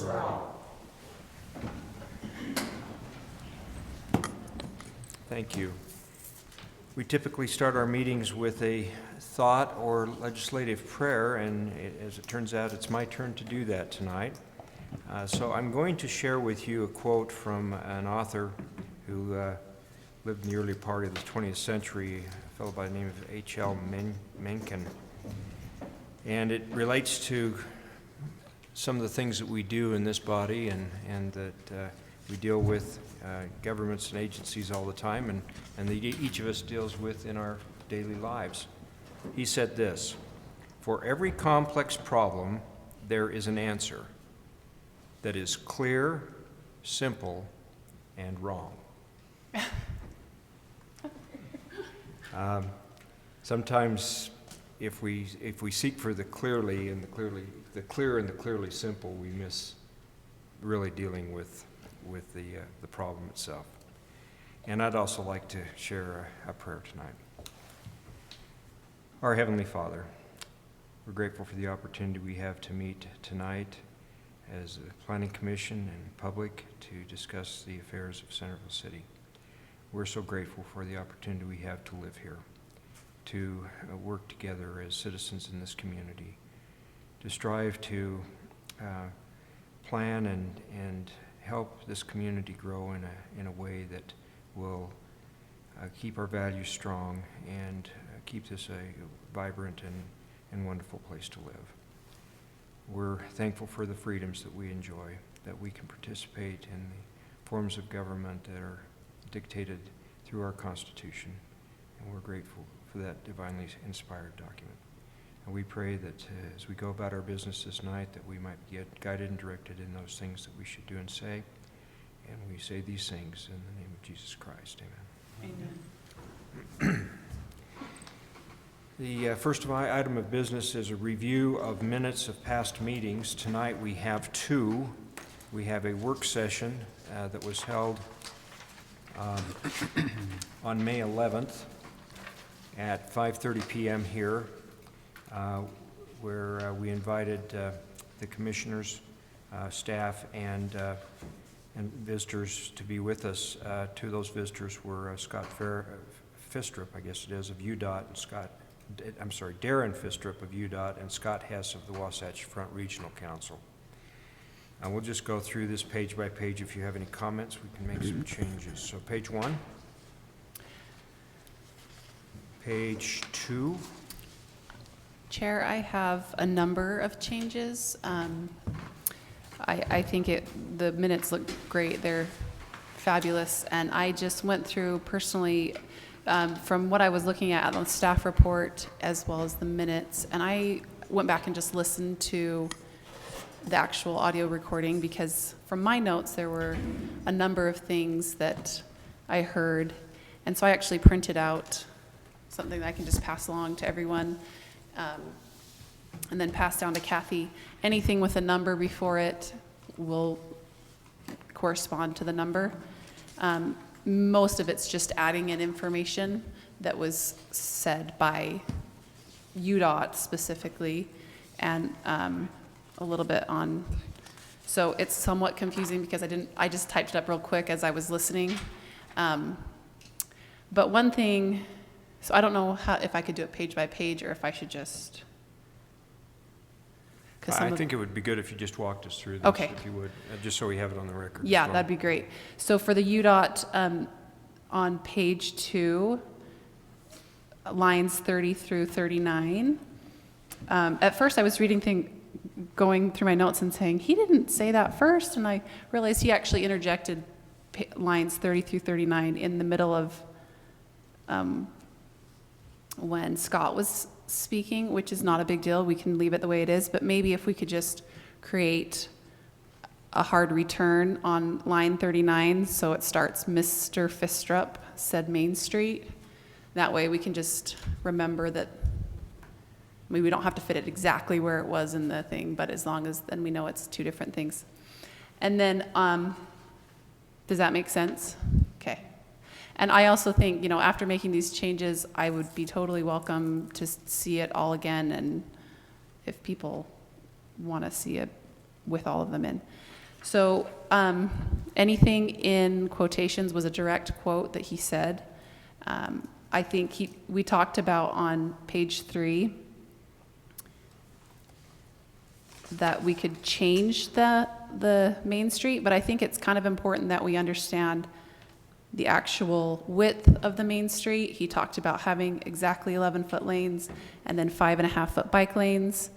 well. Thank you. We typically start our meetings with a thought or legislative prayer, and as it turns out, it's my turn to do that tonight. So I'm going to share with you a quote from an author who lived in the early part of the 20th century, a fellow by the name of H.L. Mencken. And it relates to some of the things that we do in this body and that we deal with governments and agencies all the time, and that each of us deals with in our daily lives. He said this: "For every complex problem, there is an answer that is clear, simple, and wrong." Sometimes, if we seek for the clear and the clearly simple, we miss really dealing with the problem itself. And I'd also like to share a prayer tonight. Our Heavenly Father, we're grateful for the opportunity we have to meet tonight as a planning commission and public to discuss the affairs of Centerville City. We're so grateful for the opportunity we have to live here, to work together as citizens in this community, to strive to plan and help this community grow in a way that will keep our values strong and keep this a vibrant and wonderful place to live. We're thankful for the freedoms that we enjoy, that we can participate in the forms of government that are dictated through our Constitution, and we're grateful for that divinely inspired document. And we pray that as we go about our business this night, that we might get guided and directed in those things that we should do and say. And we say these things in the name of Jesus Christ. Amen. Amen. The first item of business is a review of minutes of past meetings. Tonight we have two. We have a work session that was held on May 11th at 5:30 p.m. here, where we invited the commissioners, staff, and visitors to be with us. Two of those visitors were Scott Fistrup, I guess it is, of UDOT, and Darren Fistrup of UDOT, and Scott Hess of the Wasatch Front Regional Council. We'll just go through this page by page. If you have any comments, we can make some changes. So page 1. Page 2. Chair, I have a number of changes. I think the minutes look great. They're fabulous. And I just went through personally from what I was looking at on the staff report as well as the minutes. And I went back and just listened to the actual audio recording, because from my notes there were a number of things that I heard. And so I actually printed out something that I can just pass along to everyone. And then pass down to Kathy. Anything with a number before it will correspond to the number. Most of it's just adding in information that was said by UDOT specifically, and a little bit on, so it's somewhat confusing because I just typed it up real quick as I was listening. But one thing, so I don't know if I could do it page by page or if I should just. I think it would be good if you just walked us through this, okay, if you would, just so we have it on the record. Yeah, that'd be great. So for the UDOT, on page 2, lines 30 through 39, at first I was going through my notes and saying, he didn't say that first, and I realized he actually interjected lines 30 through 39 in the middle of when Scott was speaking, which is not a big deal. We can leave it the way it is, but maybe if we could just create a hard return on line 39, so it starts, Mr. Fistrup said Main Street. That way we can just remember that, I mean, we don't have to fit it exactly where it was in the thing, but as long as then we know it's two different things. And then, does that make sense? Okay. And I also think, after making these changes, I would be totally welcome to see it all again. And if people want to see with all of them in. So anything in quotations was a direct quote that he said. I think we talked about on page 3 that we could change the Main Street, but I think it's kind of important that we understand the actual width of the Main Street. He talked about having exactly 11-foot lanes and then 5.5-foot bike lanes.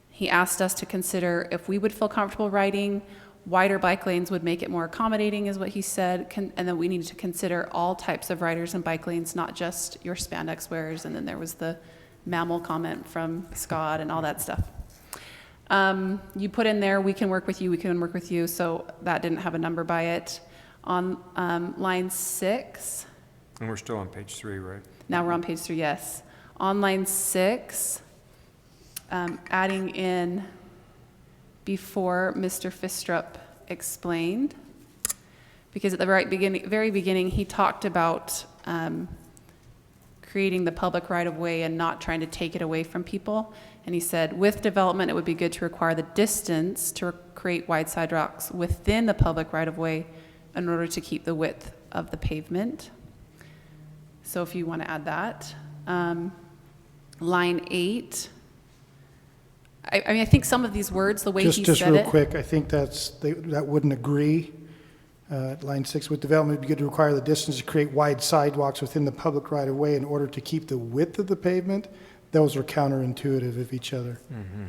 He asked us to consider if we would feel comfortable riding. Wider bike lanes would make it more accommodating, is what he said, and then we needed to consider all types of riders and bike lanes, not just your spandex wearers, and then there was the mammal comment from Scott and all that stuff. You put in there, we can work with you, so that didn't have a number by it. On line 6. And we're still on page 3, right? Now we're on page 3, yes. On line 6, adding in before Mr. Fistrup explained, because at the very beginning, he talked about creating the public right-of-way and not trying to take it away from people. And he said, with development, it would be good to require the distance to create wide sidewalks within the public right-of-way in order to keep the width of the pavement. So if you want to add that. Line 8. I mean, I think some of these words, the way he said it. Just real quick, I think that wouldn't agree. Line 6, with development, it would be good to require the distance to create wide sidewalks within the public right-of-way in order to keep the width of the pavement. Those are counterintuitive of each other. Mm-hmm.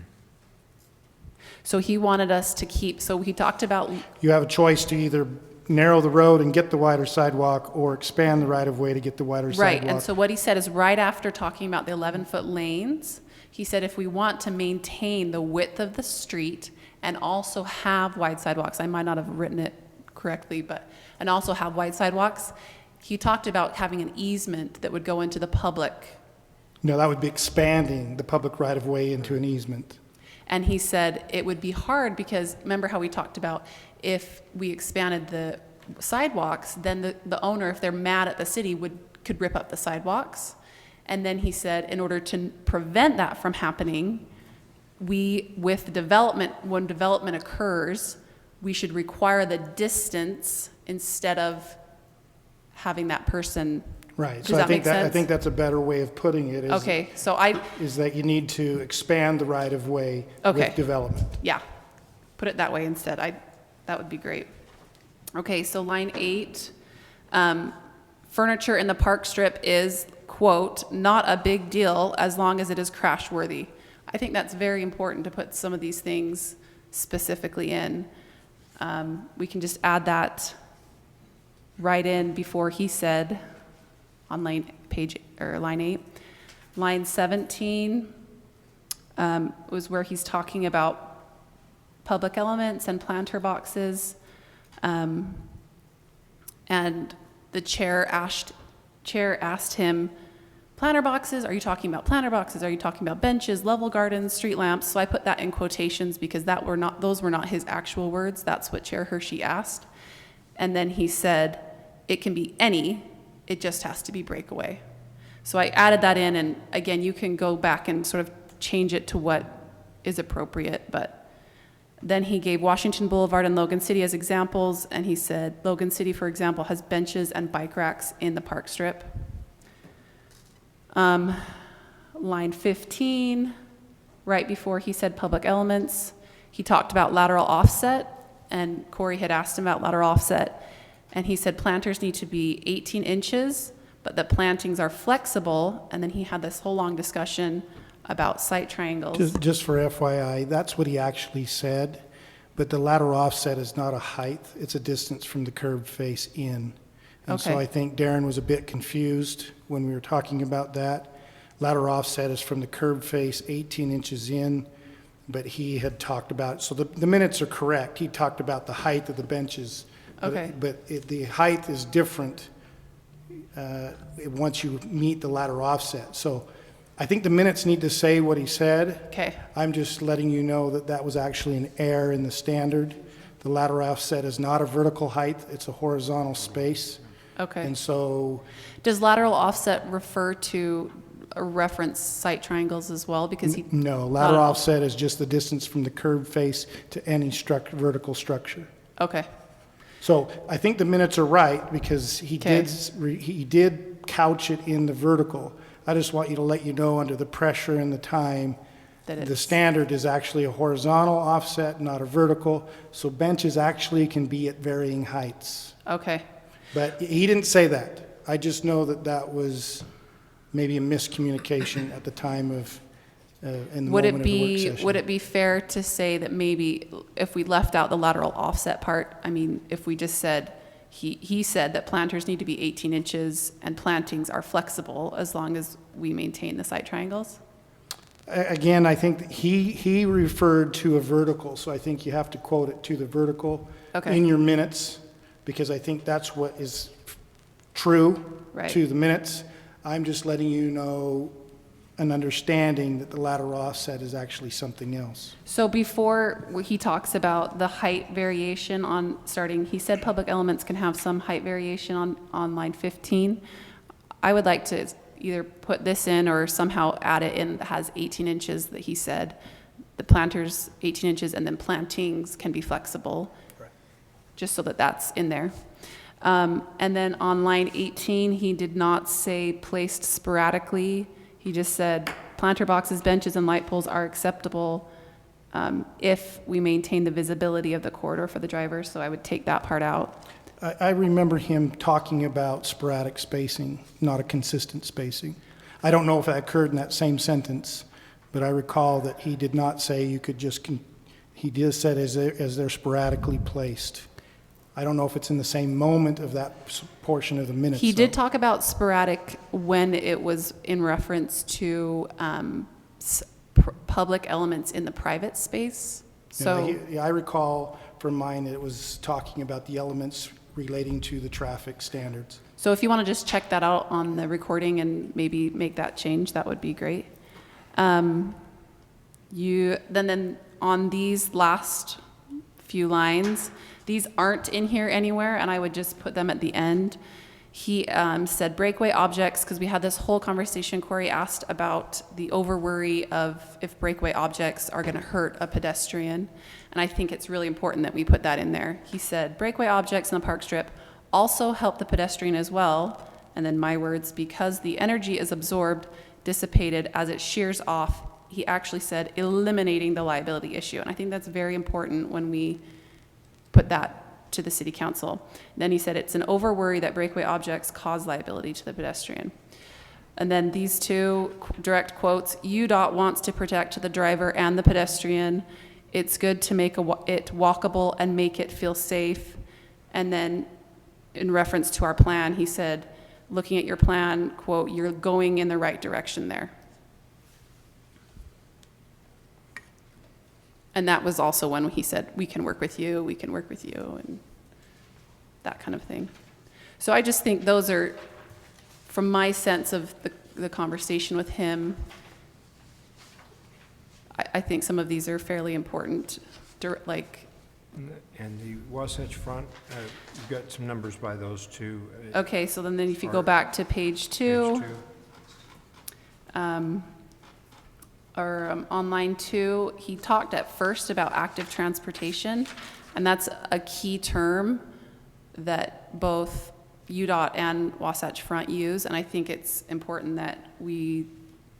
So he wanted us to keep, so he talked about. You have a choice to either narrow the road and get the wider sidewalk or expand the right-of-way to get the wider sidewalk. Right, and so what he said is right after talking about the 11-foot lanes, he said if we want to maintain the width of the street and also have wide sidewalks, I might not have written it correctly, and also have wide sidewalks, he talked about having an easement that would go into the public. No, that would be expanding the public right-of-way into an easement. And he said it would be hard because remember how we talked about if we expanded the sidewalks, then the owner, if they're mad at the city, could rip up the sidewalks. And then he said in order to prevent that from happening, with development, when development occurs, we should require the distance instead of having that person. Right. Does So that I think make sense? I think that's a better way of putting it. Okay, so is that you need to expand the right-of-way Okay. with development. Yeah, put it that way instead. That would be great. Okay, so line 8, furniture in the park strip is, quote, not a big deal as long as it is crash worthy. I think that's very important to put some of these things specifically in. We can just add that right in before he said on line 8. Line 17 was where he's talking about public elements and planter boxes. And the chair asked him, planter boxes, are you talking about planter boxes? Are you talking about benches, level gardens, street lamps? So I put that in quotations because those were not his actual words. That's what Chair Hershey asked. And then he said, it can be any, it just has to be breakaway. So I added that in, and again, you can go back and sort of change it to what is appropriate, but then he gave Washington Boulevard and Logan City as examples, and he said Logan City, for example, has benches and bike racks in the park strip. Line 15, right before he said public elements, he talked about lateral offset, and Corey had asked him about lateral offset, and he said planters need to be 18 inches, but that plantings are flexible, and then he had this whole long discussion about site triangles. Just for FYI, that's what he actually said, but the lateral offset is not a height, it's a distance from the curved face in. And so Okay. I think Darren was a bit confused when we were talking about that. Lateral offset is from the curved face 18 inches in, but he had talked about, so the minutes are correct. He talked about the height of the benches. Okay. But the height is different once you meet the lateral offset. So I think the minutes need to say what he said. Okay. I'm just letting you know that that was actually an error in the standard. The lateral offset is not a vertical height, it's a horizontal space. Okay. And so, Does lateral offset refer to reference site triangles as well, because he, No, lateral Not- offset is just the distance from the curb face to any vertical structure. okay, So I think the minutes are right because Okay. he did couch it in the vertical. I just want you to let you know under the pressure and the time, that the it's, standard is actually a horizontal offset, not a vertical. So benches actually can be at varying heights. okay. But he didn't say that. I just know that that was maybe a miscommunication at the time of, in the Would moment it of the work be, session. would it be fair to say that maybe if we left out the lateral offset part, I mean, if we just said, he said that planters need to be 18 inches and plantings are flexible as long as we maintain the site triangles? Again, I think that he referred to a vertical, so I think you have to quote it to the vertical Okay. in your minutes, because I think that's what is true Right. to the minutes. I'm just letting you know an understanding that the lateral offset is actually something else. So before he talks about the height variation on starting, he said public elements can have some height variation on line 15. I would like to either put this in or somehow add it in that has 18 inches that he said. The planters 18 inches and then plantings can be flexible, just so that that's in there. And then on line 18, he did not say placed sporadically. He just said planter boxes, benches, and light poles are acceptable if we maintain the visibility of the corridor for the driver, so I would take that part out. I remember him talking about sporadic spacing, not a consistent spacing. I don't know if that occurred in that same sentence, but I recall that he did not say you could just, he did said as they're sporadically placed. I don't know if it's in the same moment of that portion of the minutes. He did though. talk about sporadic when it was in reference to public elements in the private space. So, Yeah, I recall from mine that it was talking about the elements relating to the traffic standards. so if you want to just check that out on the recording and maybe make that change, that would be great. Then on these last few lines, these aren't in here anywhere, and I would just put them at the end. He said breakaway objects, because we had this whole conversation, Corey asked about the over-worry of if breakaway objects are going to hurt a pedestrian, and I think it's really important that we put that in there. He said breakaway objects in the park strip also help the pedestrian as well, and then my words, because the energy is absorbed, dissipated as it shears off, he actually said eliminating the liability issue, and I think that's very important when we put that to the city council. Then he said it's an over-worry that breakaway objects cause liability to the pedestrian. And then these two direct quotes, UDOT wants to protect the driver and the pedestrian. It's good to make it walkable and make it feel safe. And then in reference to our plan, he said, looking at your plan, quote, you're going in the right direction there. And that was also when he said, we can work with you, and that kind of thing. So I just think those are, from my sense of the conversation with him, I think some of these are fairly important, like, And the Wasatch Front, you've got some numbers by those two. okay, so then if you go Or back to page two. Page On line 2, he talked at first about active transportation, and that's a key term that both UDOT and Wasatch Front use, and I think it's important that we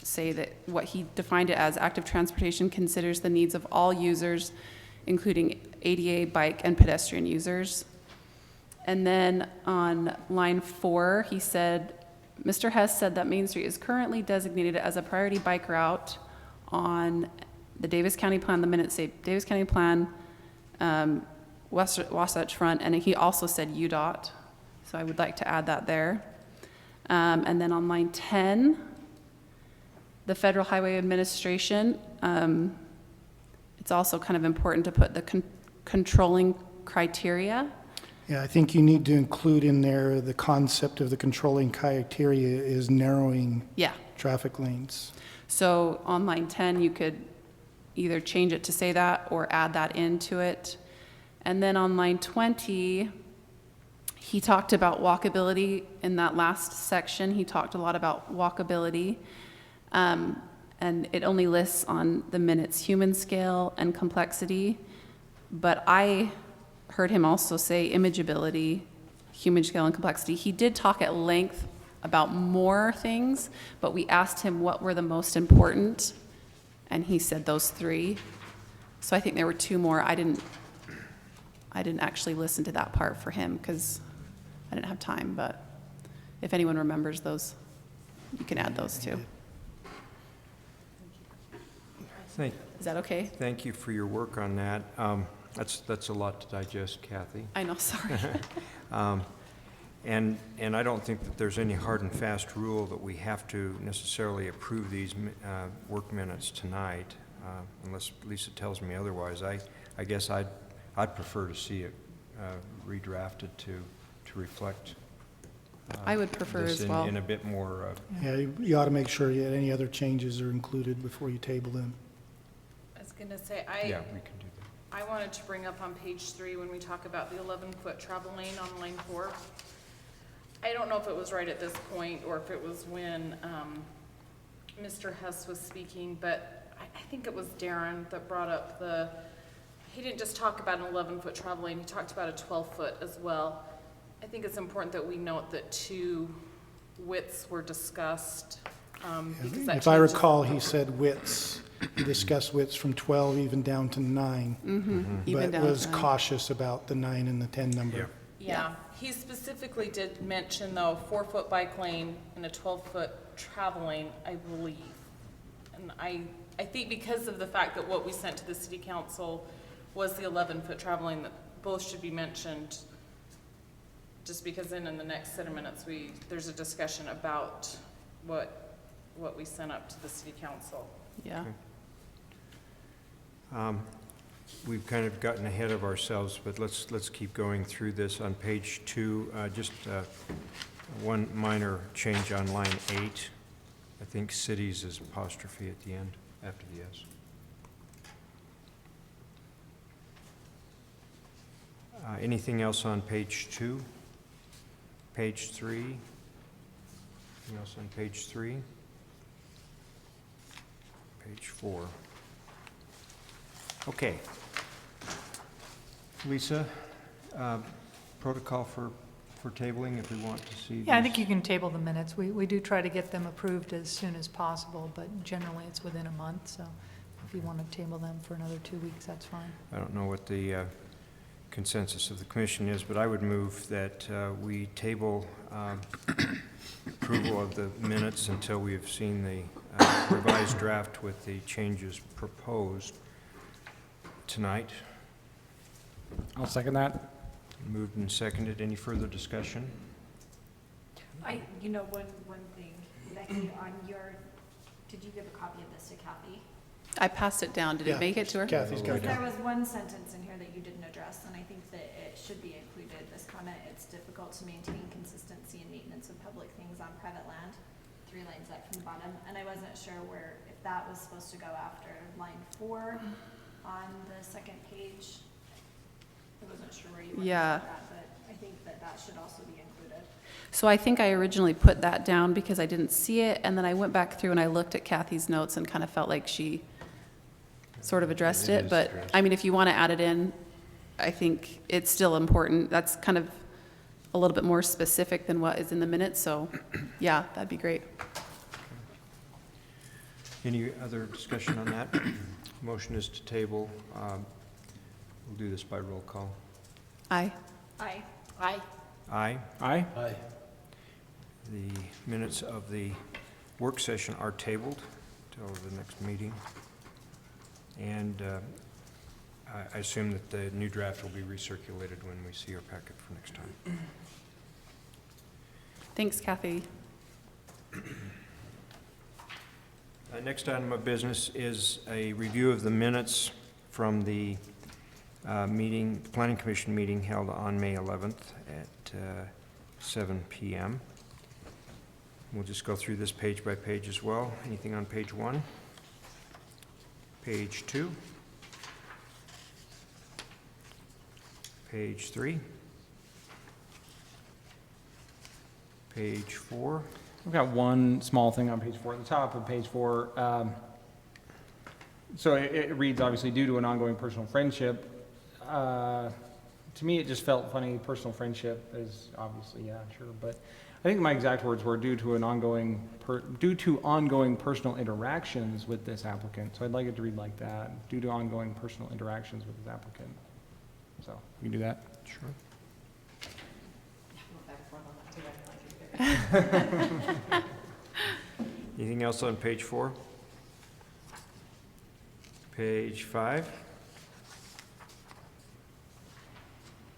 say that what he defined it as active transportation considers the needs of all users, including ADA, bike, and pedestrian users. And then on line 4, he said, Mr. Hess said that Main Street is currently designated as a priority bike route on the Davis County Plan, the minutes say Davis County Plan, Wasatch Front, and he also said UDOT, so I would like to add that there. And then on line 10, the Federal Highway Administration, it's also kind of important to put the controlling criteria. Yeah, I think you need to include in there the concept of the controlling criteria is narrowing Yeah. traffic lanes. So on line 10, you could either change it to say that or add that into it. And then on line 20, he talked about walkability in that last section. He talked a lot about walkability. And it only lists on the minutes human scale and complexity. But I heard him also say imageability, human scale and complexity. He did talk at length about more things, but we asked him what were the most important, and he said those three. So I think there were two more. I didn't actually listen to that part for him because I didn't have time, but if anyone remembers those, you can add those too. Is that okay? Thank you for your work on that. That's a lot to digest, Kathy. I know, sorry. And I don't think that there's any hard and fast rule that we have to necessarily approve these work minutes tonight, unless Lisa tells me otherwise. I guess I'd prefer to see it redrafted to reflect I would prefer this as well. in a bit more. Yeah, you ought to make sure that any other changes are included before you table them. I was gonna say, Yeah, we can do that. I wanted to bring up on page 3 when we talk about the 11-foot travel lane on line 4. I don't know if it was right at this point or if it was when Mr. Hess was speaking, but I think it was Darren that brought up he didn't just talk about an 11-foot travel lane, he talked about a 12-foot as well. I think it's important that we note that 2 widths were discussed. Because that If I changes- recall, he said widths, he discussed widths from 12 even down to 9. Even But down was to- cautious about the 9 and the 10 number. Yeah, he specifically did mention though, 4-foot bike lane and a 12-foot travel lane, I believe. And I think because of the fact that what we sent to the city council was the 11-foot travel lane, that both should be mentioned. Just because then in the next set of minutes, there's a discussion about what we sent up to the city council. Yeah. We've kind of gotten ahead of ourselves, but let's keep going through this. On page 2, just one minor change on line 8. I think cities is apostrophe at the end, after the S. Anything else on page 2? Page 3? Anything else on page 3? Page 4. Okay. Lisa, protocol for tabling if we want to see Yeah, I these? think you can table the minutes. We do try to get them approved as soon as possible, but generally it's within a month, so if you want to table them for another 2 weeks, that's fine. I don't know what the consensus of the commission is, but I would move that we table approval of the minutes until we have seen the revised draft with the changes proposed tonight. I'll second that. Moved and seconded. Any further discussion? You know, one thing, Becky, did you give a copy of this to Kathy? I passed it down. Did Yeah, it make it to her? Kathy's got Because it. there was one sentence in here that you didn't address, and I think that it should be included, this comment, it's difficult to maintain consistency and maintenance of public things on private land, 3 lines up from the bottom, and I wasn't sure if that was supposed to go after line 4 on the second page. I wasn't sure where you wanted Yeah. that, but I think that should also be included. So I think I originally put that down because I didn't see it, and then I went back through and I looked at Kathy's notes and kind of felt like she sort of addressed It it, is but, addressed. I mean, if you want to add it in, I think it's still important. That's kind of a little bit more specific than what is in the minutes, so, yeah, that'd be great. Any other discussion on that? Motion is to table. We'll do this by roll call. Aye. Aye. Aye. Aye. Aye. The minutes of the work session are tabled till the next meeting. And I assume that the new draft will be recirculated when we see our packet for next time. Thanks, Kathy. Next item of business is a review of the minutes from the Planning Commission meeting held on May 11th at 7 p.m. We'll just go through this page by page as well. Anything on page 1? Page 2? Page 3? Page 4? I've got one small thing on page 4, at the top of page 4. So it reads, obviously, due to an ongoing personal friendship. To me, it just felt funny. Personal friendship is obviously, yeah, sure. But I think my exact words were due to ongoing personal interactions with this applicant. So I'd like it to read like that, due to ongoing personal interactions with this applicant. So you can do that? Sure. Anything else on page 4? Page 5?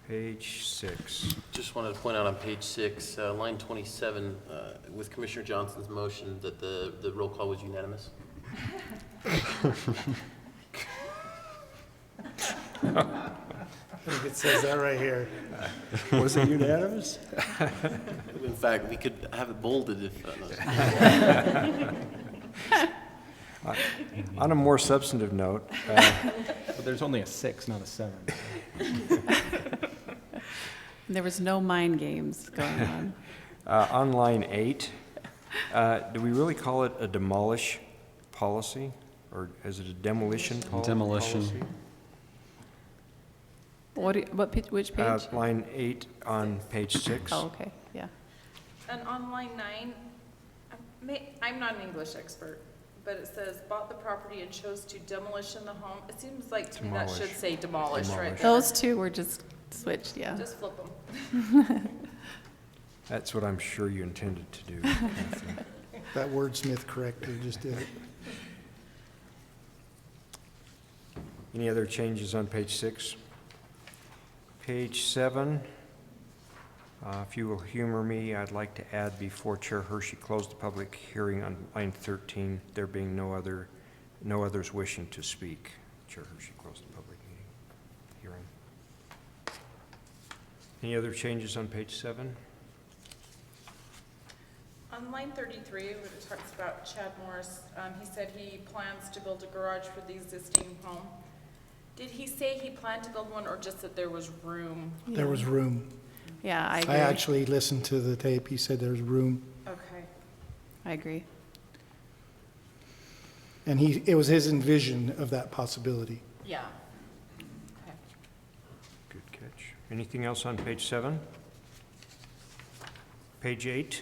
Page 6? Just wanted to point out on page 6, line 27, with Commissioner Johnson's motion that the roll call was unanimous. I think it says that right here. Was it unanimous? In fact, we could have it bolded if, On a more substantive note, But there's only a 6, not a 7. There was no mind games going on. on line 8, do we really call it a demolish policy? Or is it a demolition Demolition. policy? Which page? Line 8 on page 6. Oh, okay, yeah. And on line 9, I'm not an English expert, but it says bought the property and chose to demolition the home. It seems like to me that should Demolish. say demolish right Demolish. there. Those two were just switched, yeah. Just flip them. That's what I'm sure you intended to do. Catherine. That wordsmith correctly just did it. Any other changes on page 6? Page 7, if you will humor me, I'd like to add before Chair Hershey closed the public hearing on line 13, there being no others wishing to speak. Chair Hershey closed the public hearing. Any other changes on page 7? On line 33, where it talks about Chad Morris, he said he plans to build a garage for the existing home. Did he say he planned to build one, or just that there was room? There was room. Yeah, I agree. I actually listened to the tape. He said there's room. Okay. I agree. And it was his envision of that possibility. Yeah. Okay. Good catch. Anything else on page 7? Page 8?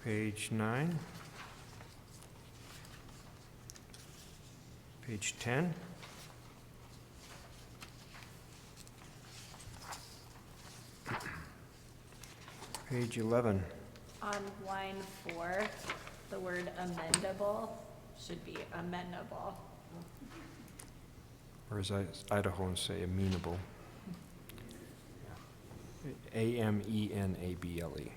Page 9? Page 10? Page 11? On line 4, the word amendable should be amendable. Or as Idahoans say, amenable. A-M-E-N-A-B-L-E.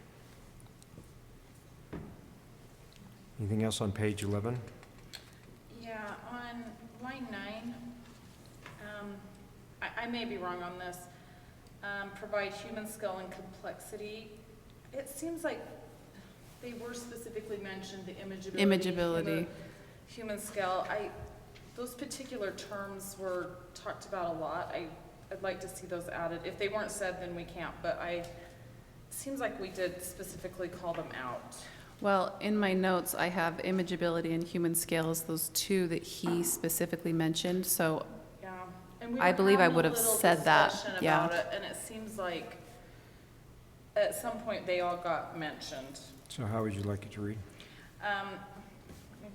Anything else on page 11? Yeah, on line 9, I may be wrong on this, provide human skill and complexity. It seems like they were specifically mentioned, the Imageability. Human skill. Those particular terms were talked about a lot. I'd like to see those added. If they weren't said, then we can't, but it seems like we did specifically call them out. Well, in my notes, I have imageability and human scales, those two that he specifically mentioned, so Yeah. And we I were believe I having a would have little said that, discussion yeah. about it, and it seems like at some point they all got mentioned. So how would you like it to read?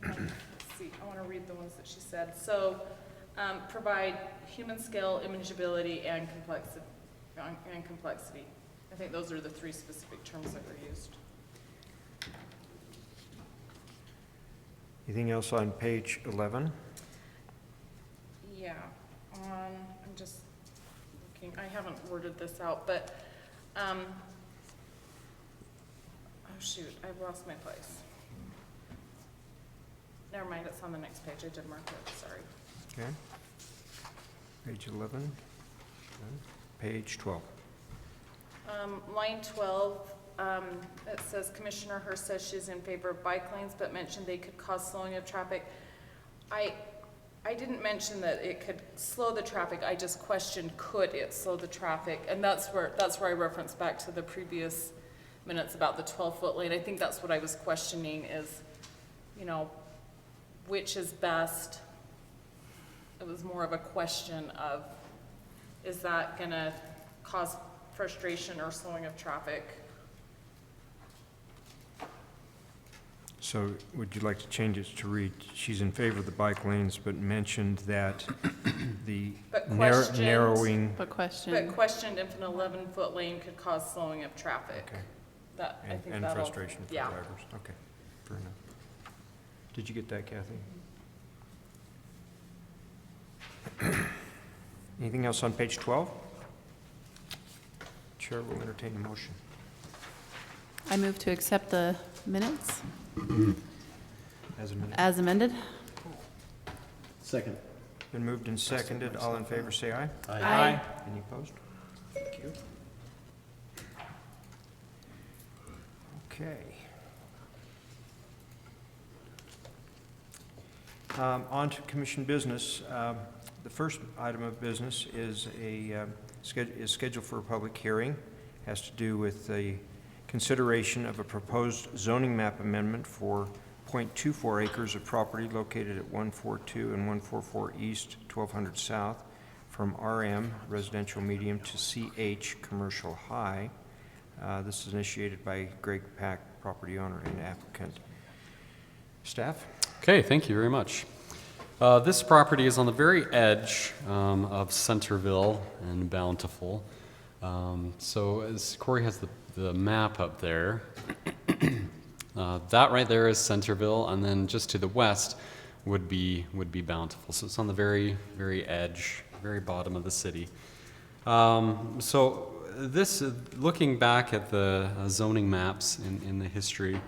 Let's see, I want to read the ones that she said. So, provide human scale, imageability, and complexity. I think those are the 3 specific terms that were used. Anything else on page 11? Yeah, I'm just looking, I haven't worded this out, but, oh shoot, I've lost my place. Never mind, it's on the next page, I did mark it, sorry. Okay. Page 11. Page 12. Line 12, it says Commissioner Hurst says she's in favor of bike lanes, but mentioned they could cause slowing of traffic. I didn't mention that it could slow the traffic, I just questioned, could it slow the traffic? And that's where I referenced back to the previous minutes about the 12-foot lane. I think that's what I was questioning is, you know, which is best? It was more of a question of, is that gonna cause frustration or slowing of traffic? So would you like to change it to read, she's in favor of the bike lanes, but mentioned that the But questioned- narrowing, But question. But questioned if an 11-foot lane could cause slowing of traffic. Okay. That, I think and that'll. frustration for yeah. drivers? Okay, fair enough. Did you get that, Kathy? Anything else on page 12? Chair will entertain a motion. I move to accept the minutes As amended. as amended. Second. Been moved and seconded. All in favor, say aye. Aye. Any opposed? Thank you. Okay. On to commission business. The first item of business is is scheduled for a public hearing. Has to do with the consideration of a proposed zoning map amendment for .24 acres of property located at 142 and 144 East, 1200 South, from RM, residential medium, to CH, commercial high. This is initiated by Greg Pack, property owner and applicant. Staff? Okay, thank you very much. This property is on the very edge of Centerville and Bountiful. So as Corey has the map up there, that right there is Centerville, and then just to the west would be Bountiful. So it's on the very, very edge, very bottom of the city. So this, looking back at the zoning maps in the history,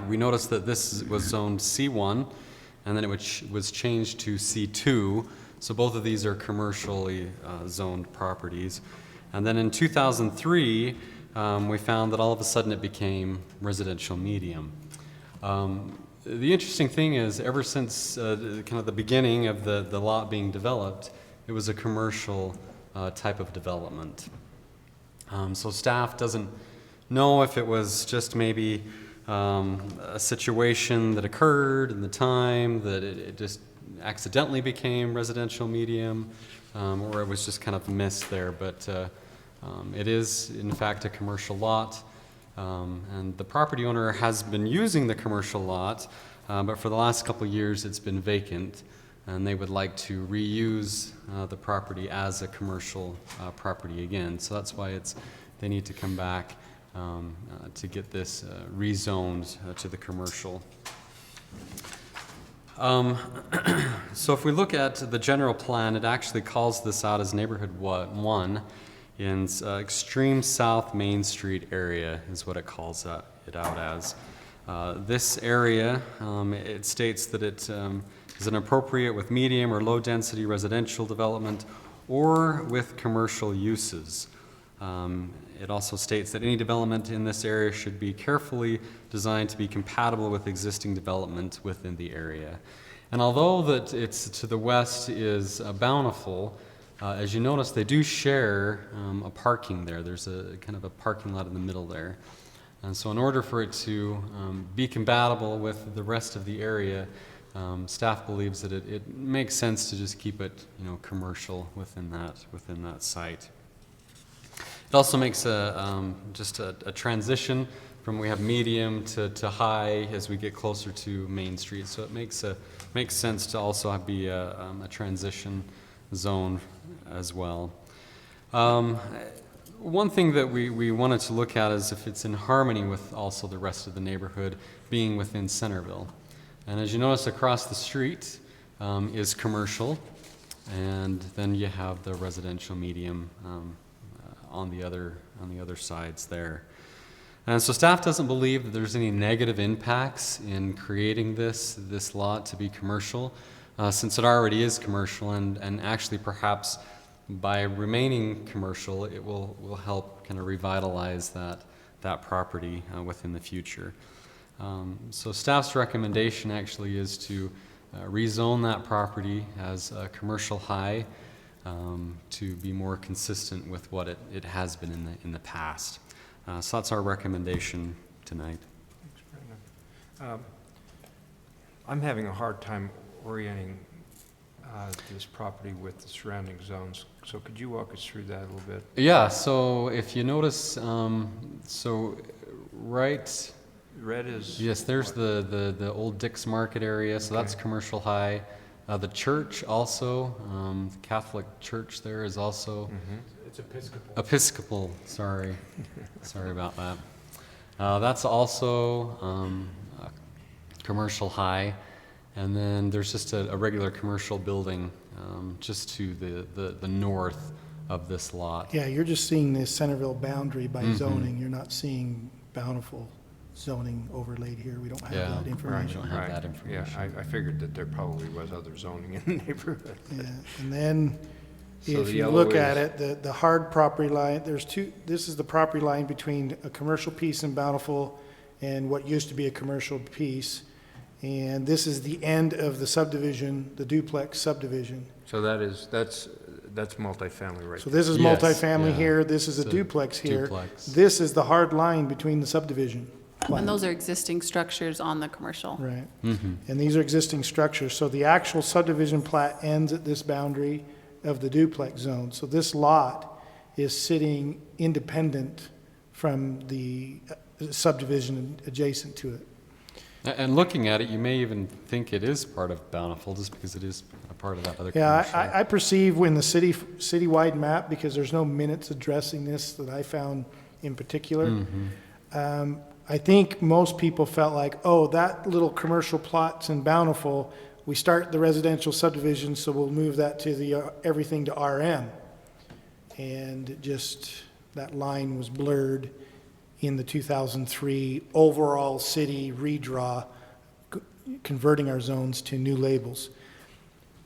we noticed that this was zoned C1, and then it was changed to C2. So both of these are commercially zoned properties. And then in 2003, we found that all of a sudden it became residential medium. The interesting thing is, ever since kind of the beginning of the lot being developed, it was a commercial type of development. So staff doesn't know if it was just maybe a situation that occurred in the time that it just accidentally became residential medium, or it was just kind of missed there. But it is, in fact, a commercial lot, and the property owner has been using the commercial lot, but for the last couple of years it's been vacant, and they would like to reuse the property as a commercial property again. So that's why they need to come back to get this rezoned to the commercial. So if we look at the general plan, it actually calls this out as Neighborhood 1 in extreme South Main Street area is what it calls it out as. This area, it states that it is inappropriate with medium or low density residential development or with commercial uses. It also states that any development in this area should be carefully designed to be compatible with existing development within the area. And although that it's to the west is Bountiful, as you notice, they do share a parking there. There's a kind of a parking lot in the middle there. And so in order for it to be compatible with the rest of the area, staff believes that it makes sense to just keep it, commercial within that site. It also makes just a transition from we have medium to high as we get closer to Main Street. So it makes sense to also be a transition zone as well. One thing that we wanted to look at is if it's in harmony with also the rest of the neighborhood being within Centerville. And as you notice, across the street is commercial, and then you have the residential medium on the other sides there. And so staff doesn't believe that there's any negative impacts in creating this lot to be commercial, since it already is commercial, and actually perhaps by remaining commercial, it will help kind of revitalize that property within the future. So staff's recommendation actually is to rezone that property as a commercial high to be more consistent with what it has been in the past. So that's our recommendation tonight. Thanks, Brandon. I'm having a hard time orienting this property with the surrounding zones. So could you walk us through that a little bit? Yeah, so if you notice, so right, Red is. yes, there's the old Dick's Market area, so that's Okay. commercial high. The church also, Catholic church there is also Mhm. It's Episcopal. Episcopal, sorry. Sorry about that. That's also commercial high. And then there's just a regular commercial building just to the north of this lot. Yeah, you're just seeing the Centerville boundary by Mhm. zoning. You're not seeing Bountiful zoning overlaid here. We don't have Yeah, that right. information. don't have Right. that information. Yeah, I figured that there probably was other zoning in the neighborhood. Yeah, and then So if the you yellow look at is- it, the hard property line, there's two, this is the property line between a commercial piece in Bountiful and what used to be a commercial piece. And this is the end of the subdivision, the duplex subdivision. So that's multifamily right So there. this is Yes, multifamily yeah. here, this is a It's a duplex here. duplex. This is the hard line between the subdivision. plan. And those are existing structures on the commercial. Right. Mhm. And these are existing structures, so the actual subdivision plat ends at this boundary of the duplex zone. So this lot is sitting independent from the subdivision adjacent to it. And looking at it, you may even think it is part of Bountiful, just because it is a part of that other Yeah, commercial. I perceive when the citywide map, because there's no minutes addressing this that I found in particular, Mhm. I think most people felt like, oh, that little commercial plot's in Bountiful, we start the residential subdivision, so we'll move that to the, everything to RM. And it just, that line was blurred in the 2003 overall city redraw, converting our zones to new labels.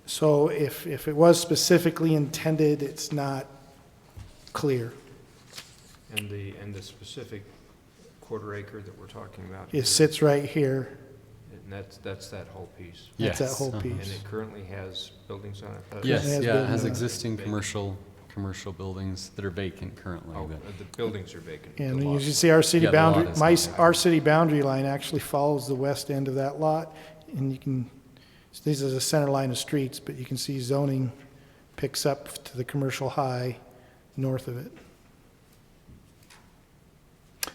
So if it was specifically intended, it's not clear. And the specific quarter acre that we're talking about. It here, sits right here. And that's that whole piece. That's that Yes, whole uh-huh. piece. And it currently has buildings on it? Yes, has yeah, it has buildings. existing commercial buildings that are vacant currently. Oh, but- the buildings are vacant. And the you lot- can see our city Yeah, the lot boundary, is not. our city boundary line actually follows the west end of that lot. And you can, this is a center line of streets, but you can see zoning picks up to the commercial high north of it.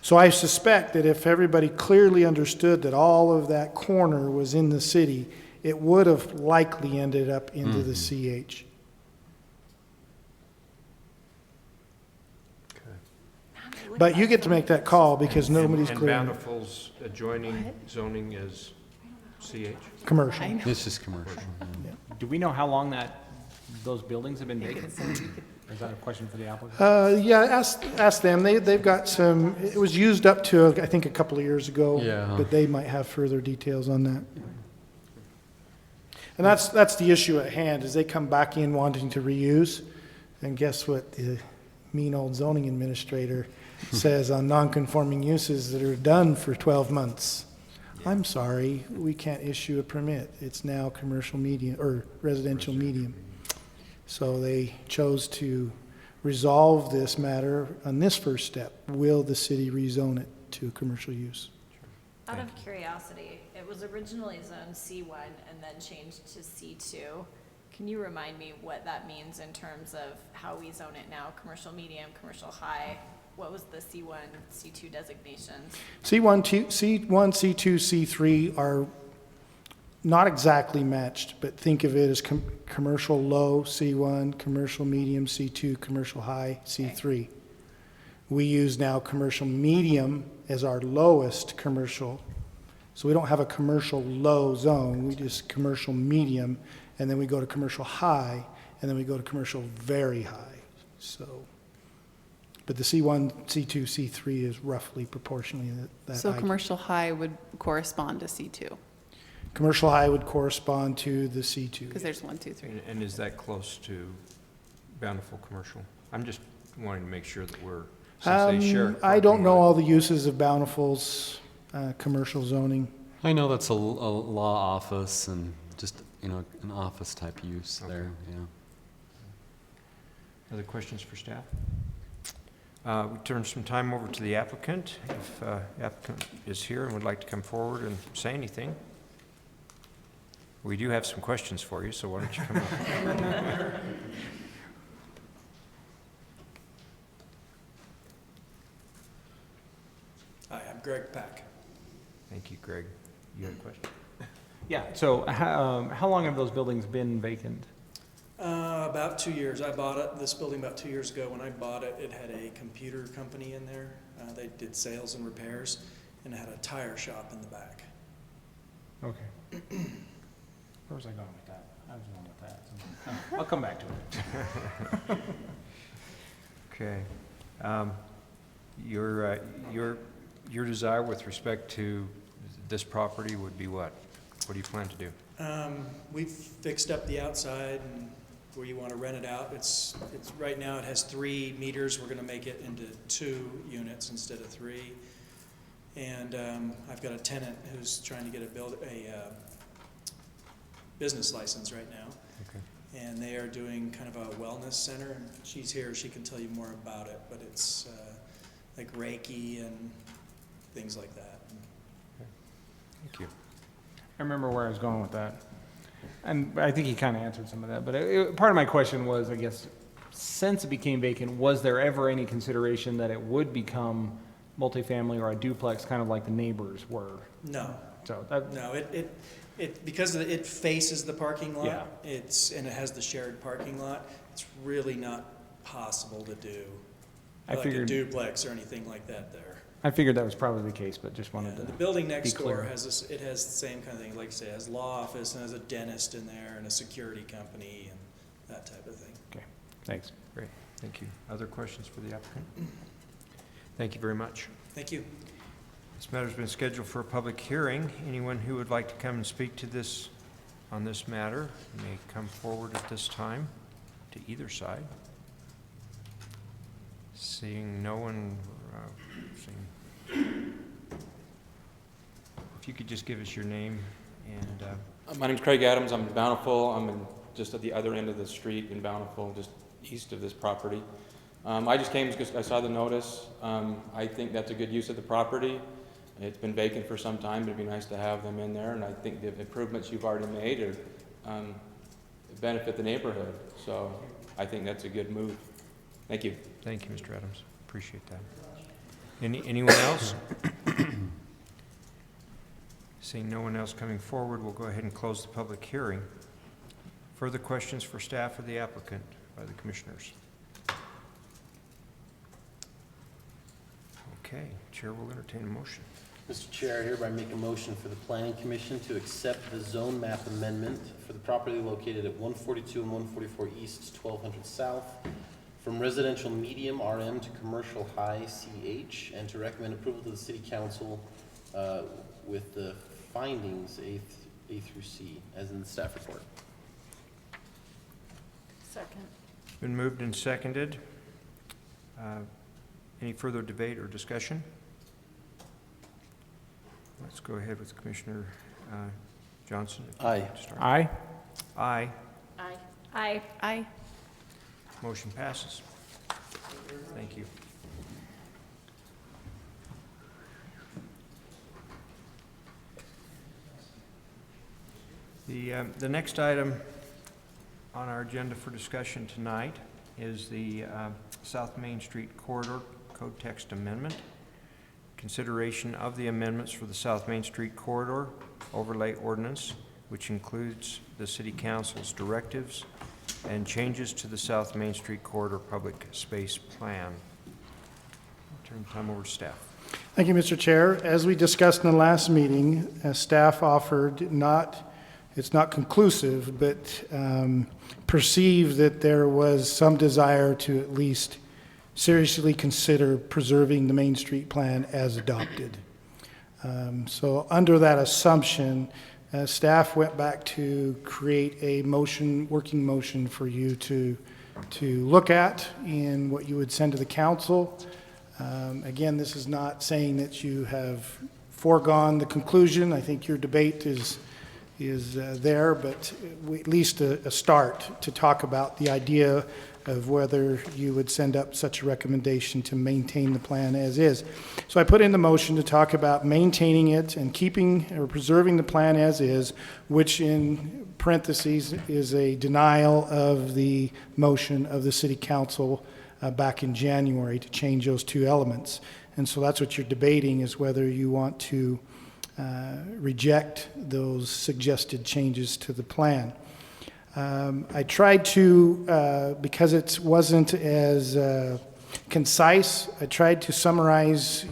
So I suspect that if everybody clearly understood that all of that corner was in the city, it would have likely ended up into the CH. Okay. But you get to make that call because nobody's And clear. Bountiful's adjoining zoning is CH? Commercial. I know. It's just commercial. yeah. Do we know how long those buildings have been vacant? Or is that a question for the applicant? Yeah, ask them. They've got some, it was used up to, I think, a couple of years ago. Yeah. But they might have further details on that. And that's the issue at hand, is they come back in wanting to reuse. And guess what the mean old zoning administrator says on non-conforming uses that are done for 12 months? I'm sorry, we can't issue a permit. It's now commercial medium, or residential medium. So they chose to resolve this matter on this first step. Will the city rezone it to a commercial use? Out of curiosity, it was originally zoned C1 and then changed to C2. Can you remind me what that means in terms of how we zone it now? Commercial medium, commercial high? What was the C1, C2 designations? C1, C2, C3 are not exactly matched, but think of it as commercial low, C1, commercial medium, C2, commercial high, C3. We use now commercial medium as our lowest commercial. So we don't have a commercial low zone, we just commercial medium, and then we go to commercial high, and then we go to commercial very high. So, but the C1, C2, C3 is roughly proportionally that. So height. commercial high would correspond to C2, Commercial high would correspond to the C2. because there's 1, 2, 3. And is that close to Bountiful Commercial? I'm just wanting to make sure that we're, since they share. I don't parking know lot. all the uses of Bountiful's commercial zoning. I know that's a law office and just, an office type use Okay. there, yeah. Other questions for staff? We turn some time over to the applicant, if applicant is here and would like to come forward and say anything. We do have some questions for you, so why don't you come up? Hi, I'm Greg Pack. Thank you, Greg. You had a question? Yeah, so how long have those buildings been vacant? About 2 years. I bought this building about 2 years ago. When I bought it, it had a computer company in there. They did sales and repairs, and it had a tire shop in the back. Okay. Where was I going with that? I was going with that. I'll come back to it. Okay. Your desire with respect to this property would be what? What do you plan to do? We've fixed up the outside and where you want to rent it out. It's right now it has 3 meters. We're going to make it into 2 units instead of 3. And I've got a tenant who's trying to get a business license right now. Okay. And they are doing kind of a wellness center. And she's here. She can tell you more about it. But it's like Reiki and things like that. Thank you. I remember where I was going with that. And I think he kind of answered some of that. But part of my question was, I guess, since it became vacant, was there ever any consideration that it would become multifamily or a duplex, kind of like the neighbors were? No. So No, it because it faces the parking lot. Yeah. And it has the shared parking lot. It's really not possible to do I like figured- a duplex or anything like that there. I figured that was probably the case, but just Yeah, wanted to. the building next be clear. door has it has the same kind of thing. Like I say, it has law office and has a dentist in there and a security company and that type of thing. Okay, thanks. Great. Thank you. Other questions for the applicant? Thank you very much. Thank you. This matter's been scheduled for a public hearing. Anyone who would like to come and speak to this, on this matter, may come forward at this time to either side. Seeing no one, if you could just give us your name and, My name's Craig Adams. I'm in Bountiful. Just at the other end of the street in Bountiful, just east of this property. I just came because I saw the notice. I think that's a good use of the property. It's been vacant for some time. It'd be nice to have them in there, and I think the improvements you've already made are benefit the neighborhood. So I think that's a good move. Thank you. thank you, Mr. Adams. Appreciate that. Anyone else? Seeing no one else coming forward, we'll go ahead and close the public hearing. Further questions for staff or the applicant by the commissioners? Okay, Chair will entertain a motion. Mr. Chair, I hereby make a motion for the Planning Commission to accept the zone map amendment for the property located at 142 and 144 East, 1200 South, from residential medium RM to commercial high CH, and to recommend approval to the City Council with the findings A through C, as in the staff report. Second. It's been moved and seconded. Any further debate or discussion? Let's go ahead with Commissioner Johnson. if you'd Aye. like to start. Aye. Aye. Aye. Aye. Aye. Motion passes. Thank you. The next item on our agenda for discussion tonight is the South Main Street Corridor Code Text Amendment. Consideration of the amendments for the South Main Street Corridor Overlay Ordinance, which includes the City Council's directives and changes to the South Main Street Corridor Public Space Plan. I'll turn the time over to staff. Thank you, Mr. Chair. As we discussed in the last meeting, staff offered it's not conclusive, but perceived that there was some desire to at least seriously consider preserving the Main Street Plan as adopted. So under that assumption, staff went back to create a working motion for you to look at in what you would send to the council. Again, this is not saying that you have foregone the conclusion. I think your debate is there, but at least a start to talk about the idea of whether you would send up such a recommendation to maintain the plan as is. So I put in the motion to talk about maintaining it and keeping or preserving the plan as is, which in parentheses is a denial of the motion of the city council back in January to change those two elements. And so that's what you're debating, is whether you want to reject those suggested changes to the plan. I tried to, because it wasn't as concise, I tried to summarize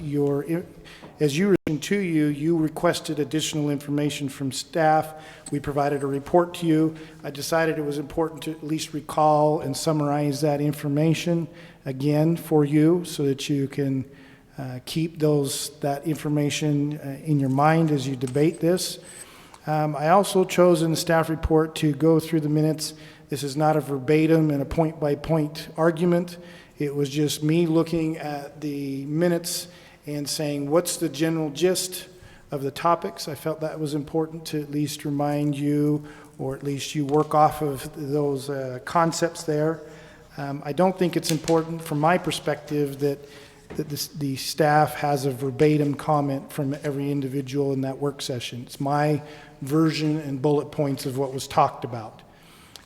as you written to you requested additional information from staff. We provided a report to you. I decided it was important to at least recall and summarize that information again for you so that you can keep that information in your mind as you debate this. I also chose in the staff report to go through the minutes. This is not a verbatim and a point-by-point argument. It was just me looking at the minutes and saying, what's the general gist of the topics? I felt that was important to at least remind you, or at least you work off of those concepts there. I don't think it's important from my perspective that the staff has a verbatim comment from every individual in that work session. It's my version and bullet points of what was talked about.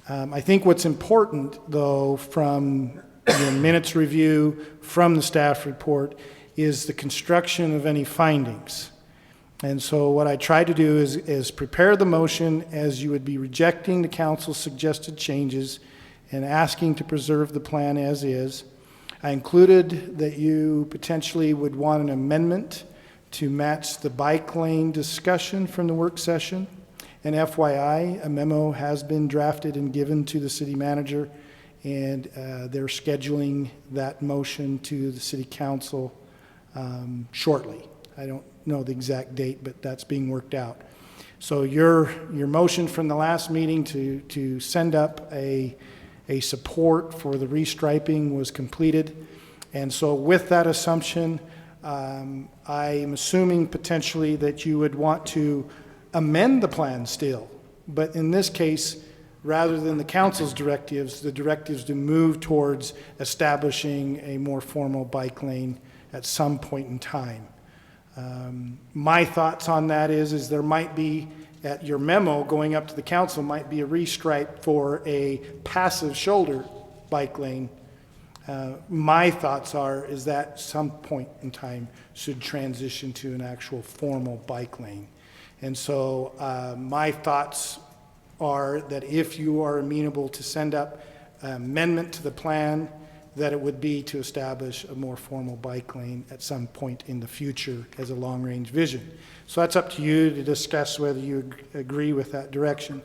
I think what's important, though, from your minutes review, from the staff report, is the construction of any findings. And so what I try to do is prepare the motion as you would be rejecting the council's suggested changes and asking to preserve the plan as is. I included that you potentially would want an amendment to match the bike lane discussion from the work session. And FYI, a memo has been drafted and given to the city manager, and they're scheduling that motion to the city council shortly. I don't know the exact date, but that's being worked out. So your motion from the last meeting to send up a support for the restriping was completed. And so with that assumption, I am assuming potentially that you would want to amend the plan still. But in this case, rather than the council's directives, the directives to move towards establishing a more formal bike lane at some point in time. My thoughts on that is there might be, at your memo going up to the council, might be a restripe for a passive shoulder bike lane. My thoughts is that some point in time should transition to an actual formal bike lane. And so my thoughts are that if you are amenable to send up an amendment to the plan, that it would be to establish a more formal bike lane at some point in the future as a long-range vision. So that's up to you to discuss whether you agree with that direction.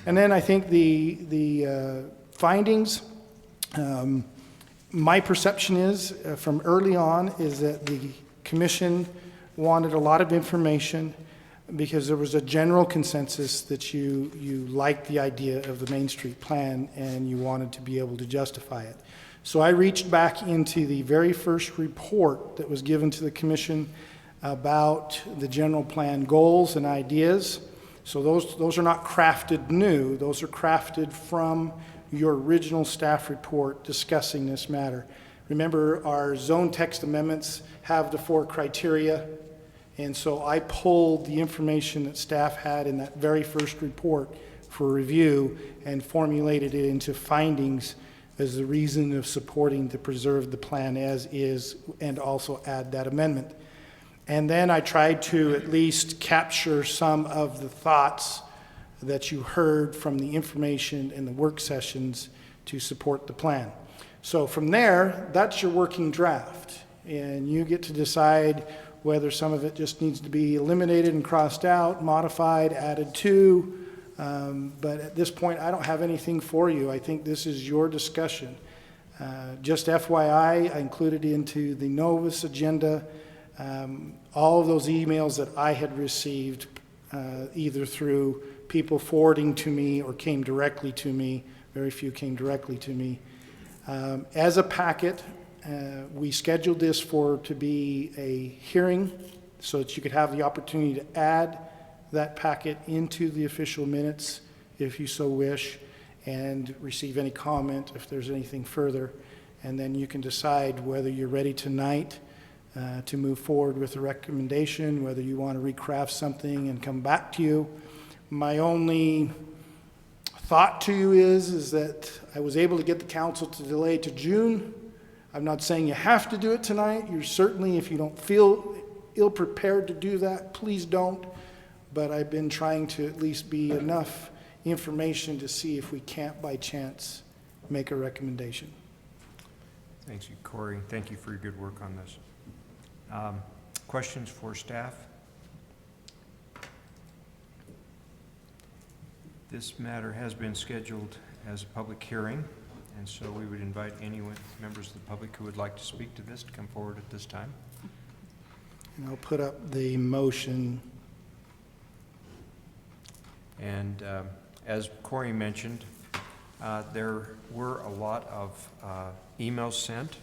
And then I think the findings, my perception is from early on is that the commission wanted a lot of information because there was a general consensus that you liked the idea of the Main Street plan and you wanted to be able to justify it. So I reached back into the very first report that was given to the commission about the general plan goals and ideas. So those are not crafted new, those are crafted from your original staff report discussing this matter. Remember, our zone text amendments have the 4 criteria, and so I pulled the information that staff had in that very first report for review and formulated it into findings as the reason of supporting to preserve the plan as is and also add that amendment. And then I tried to at least capture some of the thoughts that you heard from the information in the work sessions to support the plan. So from there, that's your working draft. And you get to decide whether some of it just needs to be eliminated and crossed out, modified, added to. But at this point, I don't have anything for you. I think this is your discussion. Just FYI, I included into the Novus agenda all of those emails that I had received, either through people forwarding to me or came directly to me. Very few came directly to me. As a packet, we scheduled this to be a hearing so that you could have the opportunity to add that packet into the official minutes if you so wish. and receive any comment if there's anything further. And then you can decide whether you're ready tonight to move forward with the recommendation, whether you want to recraft something and come back to you. My only thought to you is that I was able to get the council to delay to June. I'm not saying you have to do it tonight. You're certainly, if you don't feel ill-prepared to do that, please don't. But I've been trying to at least be enough information to see if we can't by chance make a recommendation. Thank you, Corey. Thank you for your good work on this. Questions for staff? This matter has been scheduled as a public hearing, and so we would invite any members of the public who would like to speak to this to come forward at this time. And I'll put up the motion. And as Corey mentioned, there were a lot of emails sent.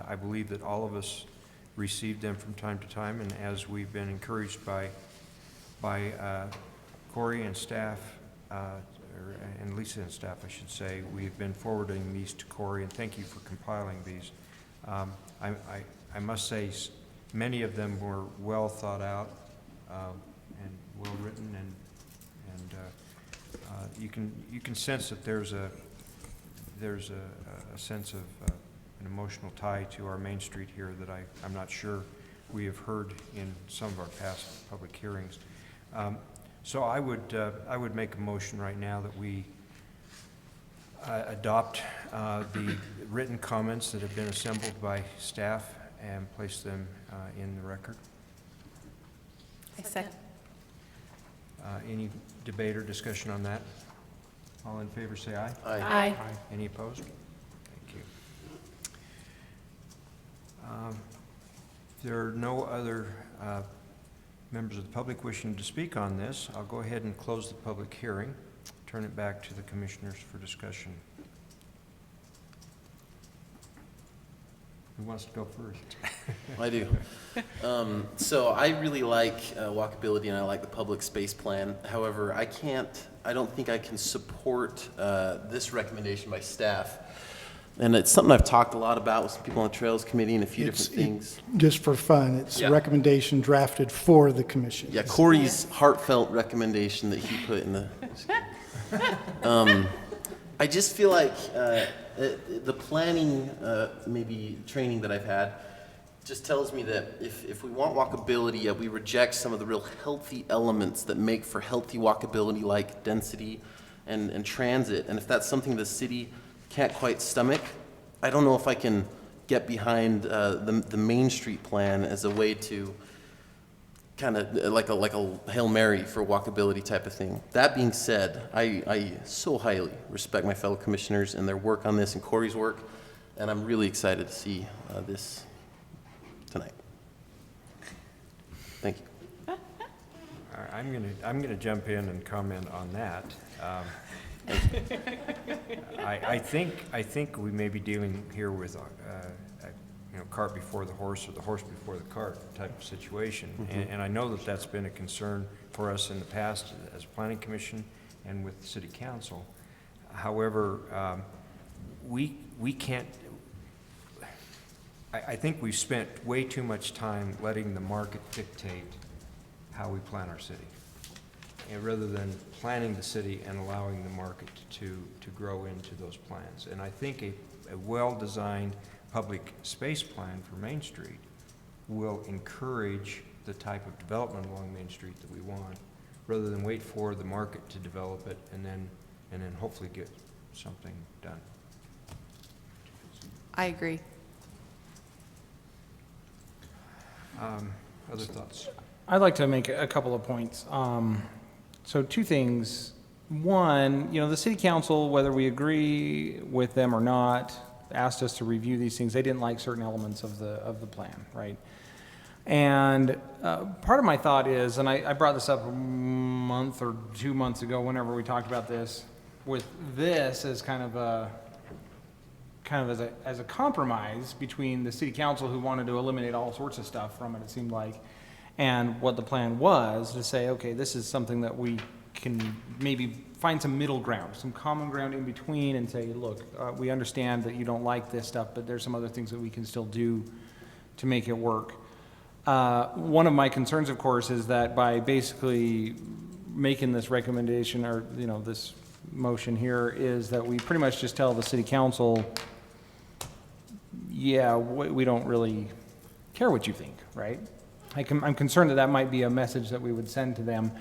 I believe that all of us received them from time to time, and as we've been encouraged by Corey and staff, and Lisa and staff, I should say, we've been forwarding these to Corey, and thank you for compiling these. I must say, many of them were well thought out and well written, and you can sense that there's a sense of an emotional tie to our Main Street here that I'm not sure we have heard in some of our past public hearings. So I would make a motion right now that we adopt the written comments that have been assembled by staff and place them in the record. I second. Any debate or discussion on that? All in favor say aye. Aye. Any opposed? Thank you. If there are no other members of the public wishing to speak on this, I'll go ahead and close the public hearing, turn it back to the commissioners for discussion. Who wants to go first? I do. So I really like walkability and I like the public space plan. However, I don't think I can support this recommendation by staff. And it's something I've talked a lot about with some people on the Trails Committee and a few different things. Just for fun, it's a Yeah. recommendation drafted for the commission. Yeah, Corey's heartfelt recommendation that he put in the. I just feel like the planning, maybe training that I've had, just tells me that if we want walkability, we reject some of the real healthy elements that make for healthy walkability, like density and transit. And if that's something the city can't quite stomach, I don't know if I can get behind the Main Street plan as a way to kind of like a Hail Mary for walkability type of thing. That being said, I so highly respect my fellow commissioners and their work on this and Corey's work, and I'm really excited to see this tonight. Thank you. All right, I'm gonna jump in and comment on that. I think we may be dealing here with cart before the horse or the horse before the cart type of situation. And I know that that's been a concern for us in the past as Planning Commission and with the City Council. However, we can't, I think we've spent way too much time letting the market dictate how we plan our city, and rather than planning the city and allowing the market to grow into those plans. And I think a well-designed public space plan for Main Street will encourage the type of development along Main Street that we want, rather than wait for the market to develop it and then hopefully get something done. I agree. Other thoughts? I'd like to make a couple of points. So two things. One, the city council, whether we agree with them or not, asked us to review these things. They didn't like certain elements of the plan, right? And part of my thought is, and I brought this up a month or 2 months ago, whenever we talked about this, with this as as a compromise between the city council, who wanted to eliminate all sorts of stuff from it seemed like, and what the plan was, to say, okay, this is something that we can maybe find some middle ground, some common ground in between and say, look, we understand that you don't like this stuff, but there's some other things that we can still do to make it work. One of my concerns, of course, is that by basically making this recommendation or, this motion here is that we pretty much just tell the city council, yeah, we don't really care what you think, right? I'm concerned that might be a message that we would send to them.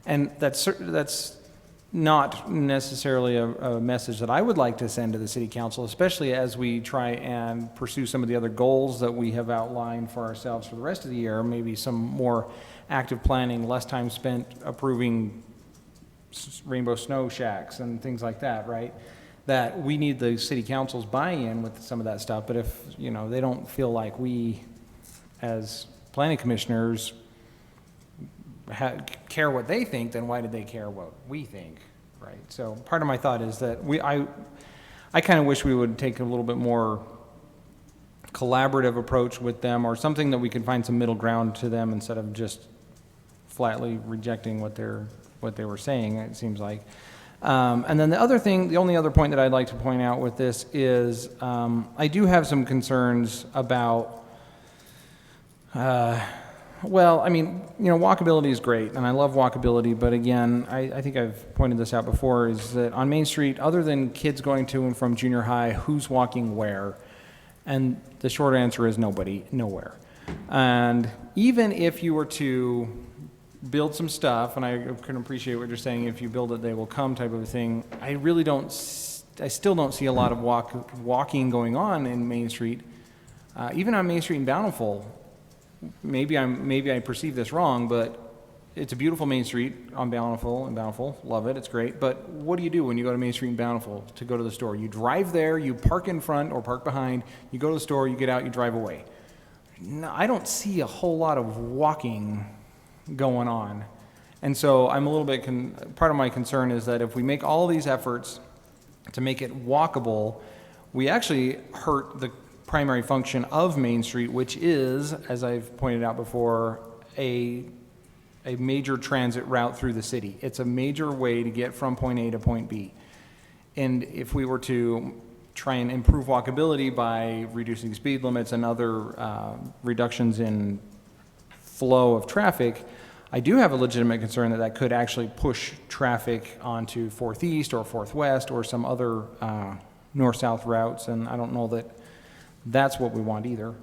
And that's not necessarily a message that I would like to send to the city council, especially as we try and pursue some of the other goals that we have outlined for ourselves for the rest of the year, maybe some more active planning, less time spent approving rainbow snow shacks and things like that, right? That we need the city council's buy-in with some of that stuff, but if, they don't feel like we, as planning commissioners, care what they think, then why did they care what we think, right? So part of my thought is that I kind of wish we would take a little bit more collaborative approach with them, or something that we could find some middle ground to them instead of just flatly rejecting what they were saying, it seems like. And then the only other point that I'd like to point out with this is I do have some concerns about walkability is great, and I love walkability, but again, I think I've pointed this out before, is that on Main Street, other than kids going to and from junior high, who's walking where? And the short answer is nobody, nowhere. And even if you were to build some stuff, and I can appreciate what you're saying, if you build it, they will come type of a thing, I still don't see a lot of walking going on in Main Street. Even on Main Street in Bountiful, maybe I perceive this wrong, but it's a beautiful Main Street on Bountiful, love it, it's great. But what do you do when you go to Main Street in Bountiful to go to the store? You drive there, you park in front or park behind, you go to the store, you get out, you drive away. No, I don't see a whole lot of walking going on. And so I'm a little bit, part of my concern is that if we make all of these efforts to make it walkable, we actually hurt the primary function of Main Street, which is, as I've pointed out before, a major transit route through the city. It's a major way to get from point A to point B. And if we were to try and improve walkability by reducing speed limits and other reductions in flow of traffic, I do have a legitimate concern that could actually push traffic onto 4th East or 4th West or some other north-south routes, and I don't know that that's what we want either.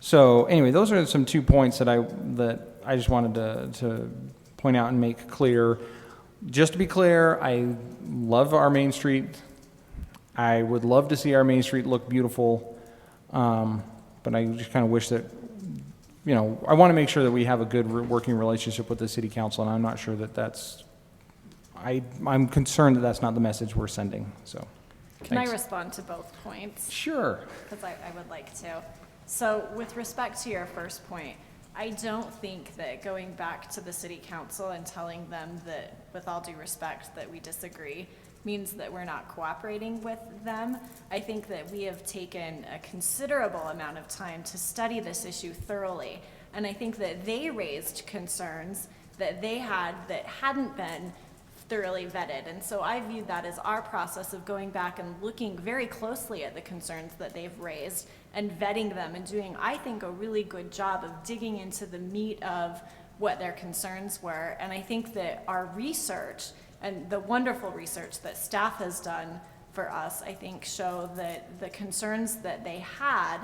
So anyway, those are some 2 points that I just wanted to point out and make clear. Just to be clear, I love our Main Street. I would love to see our Main Street look beautiful, but I just kind of wish that, I want to make sure that we have a good working relationship with the city council, and I'm not sure that I'm concerned that that's not the message we're sending, so. Can Thanks. I respond to both points? Sure. Because I would like to. So with respect to your first point, I don't think that going back to the city council and telling them that, with all due respect, that we disagree means that we're not cooperating with them. I think that we have taken a considerable amount of time to study this issue thoroughly, and I think that they raised concerns that they had that hadn't been thoroughly vetted. And so I view that as our process of going back and looking very closely at the concerns that they've raised and vetting them and doing, I think, a really good job of digging into the meat of what their concerns were. And I think that our research and the wonderful research that staff has done for us, I think, show that the concerns that they had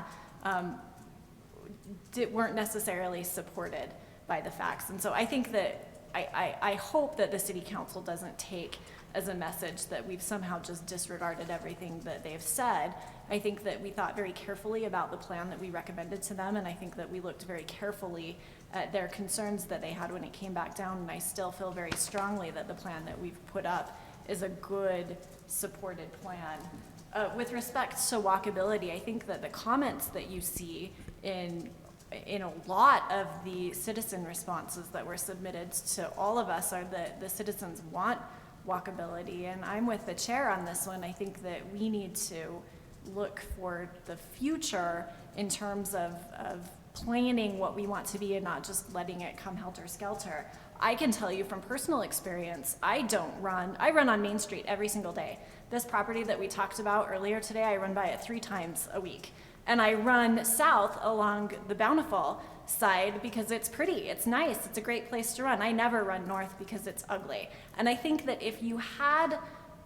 weren't necessarily supported by the facts. And so I think that I hope that the city council doesn't take as a message that we've somehow just disregarded everything that they've said. I think that we thought very carefully about the plan that we recommended to them, and I think that we looked very carefully at their concerns that they had when it came back down, and I still feel very strongly that the plan that we've put up is a good, supported plan. With respect to walkability, I think that the comments that you see in a lot of the citizen responses that were submitted to all of us are that the citizens want walkability, and I'm with the chair on this one. I think that we need to look for the future in terms of planning what we want to be and not just letting it come helter-skelter. I can tell you from personal experience, I run on Main Street every single day. This property that we talked about earlier today, I run by it 3 times a week. And I run south along the Bountiful side because it's pretty, it's nice, it's a great place to run. I never run north because it's ugly. And I think that if you had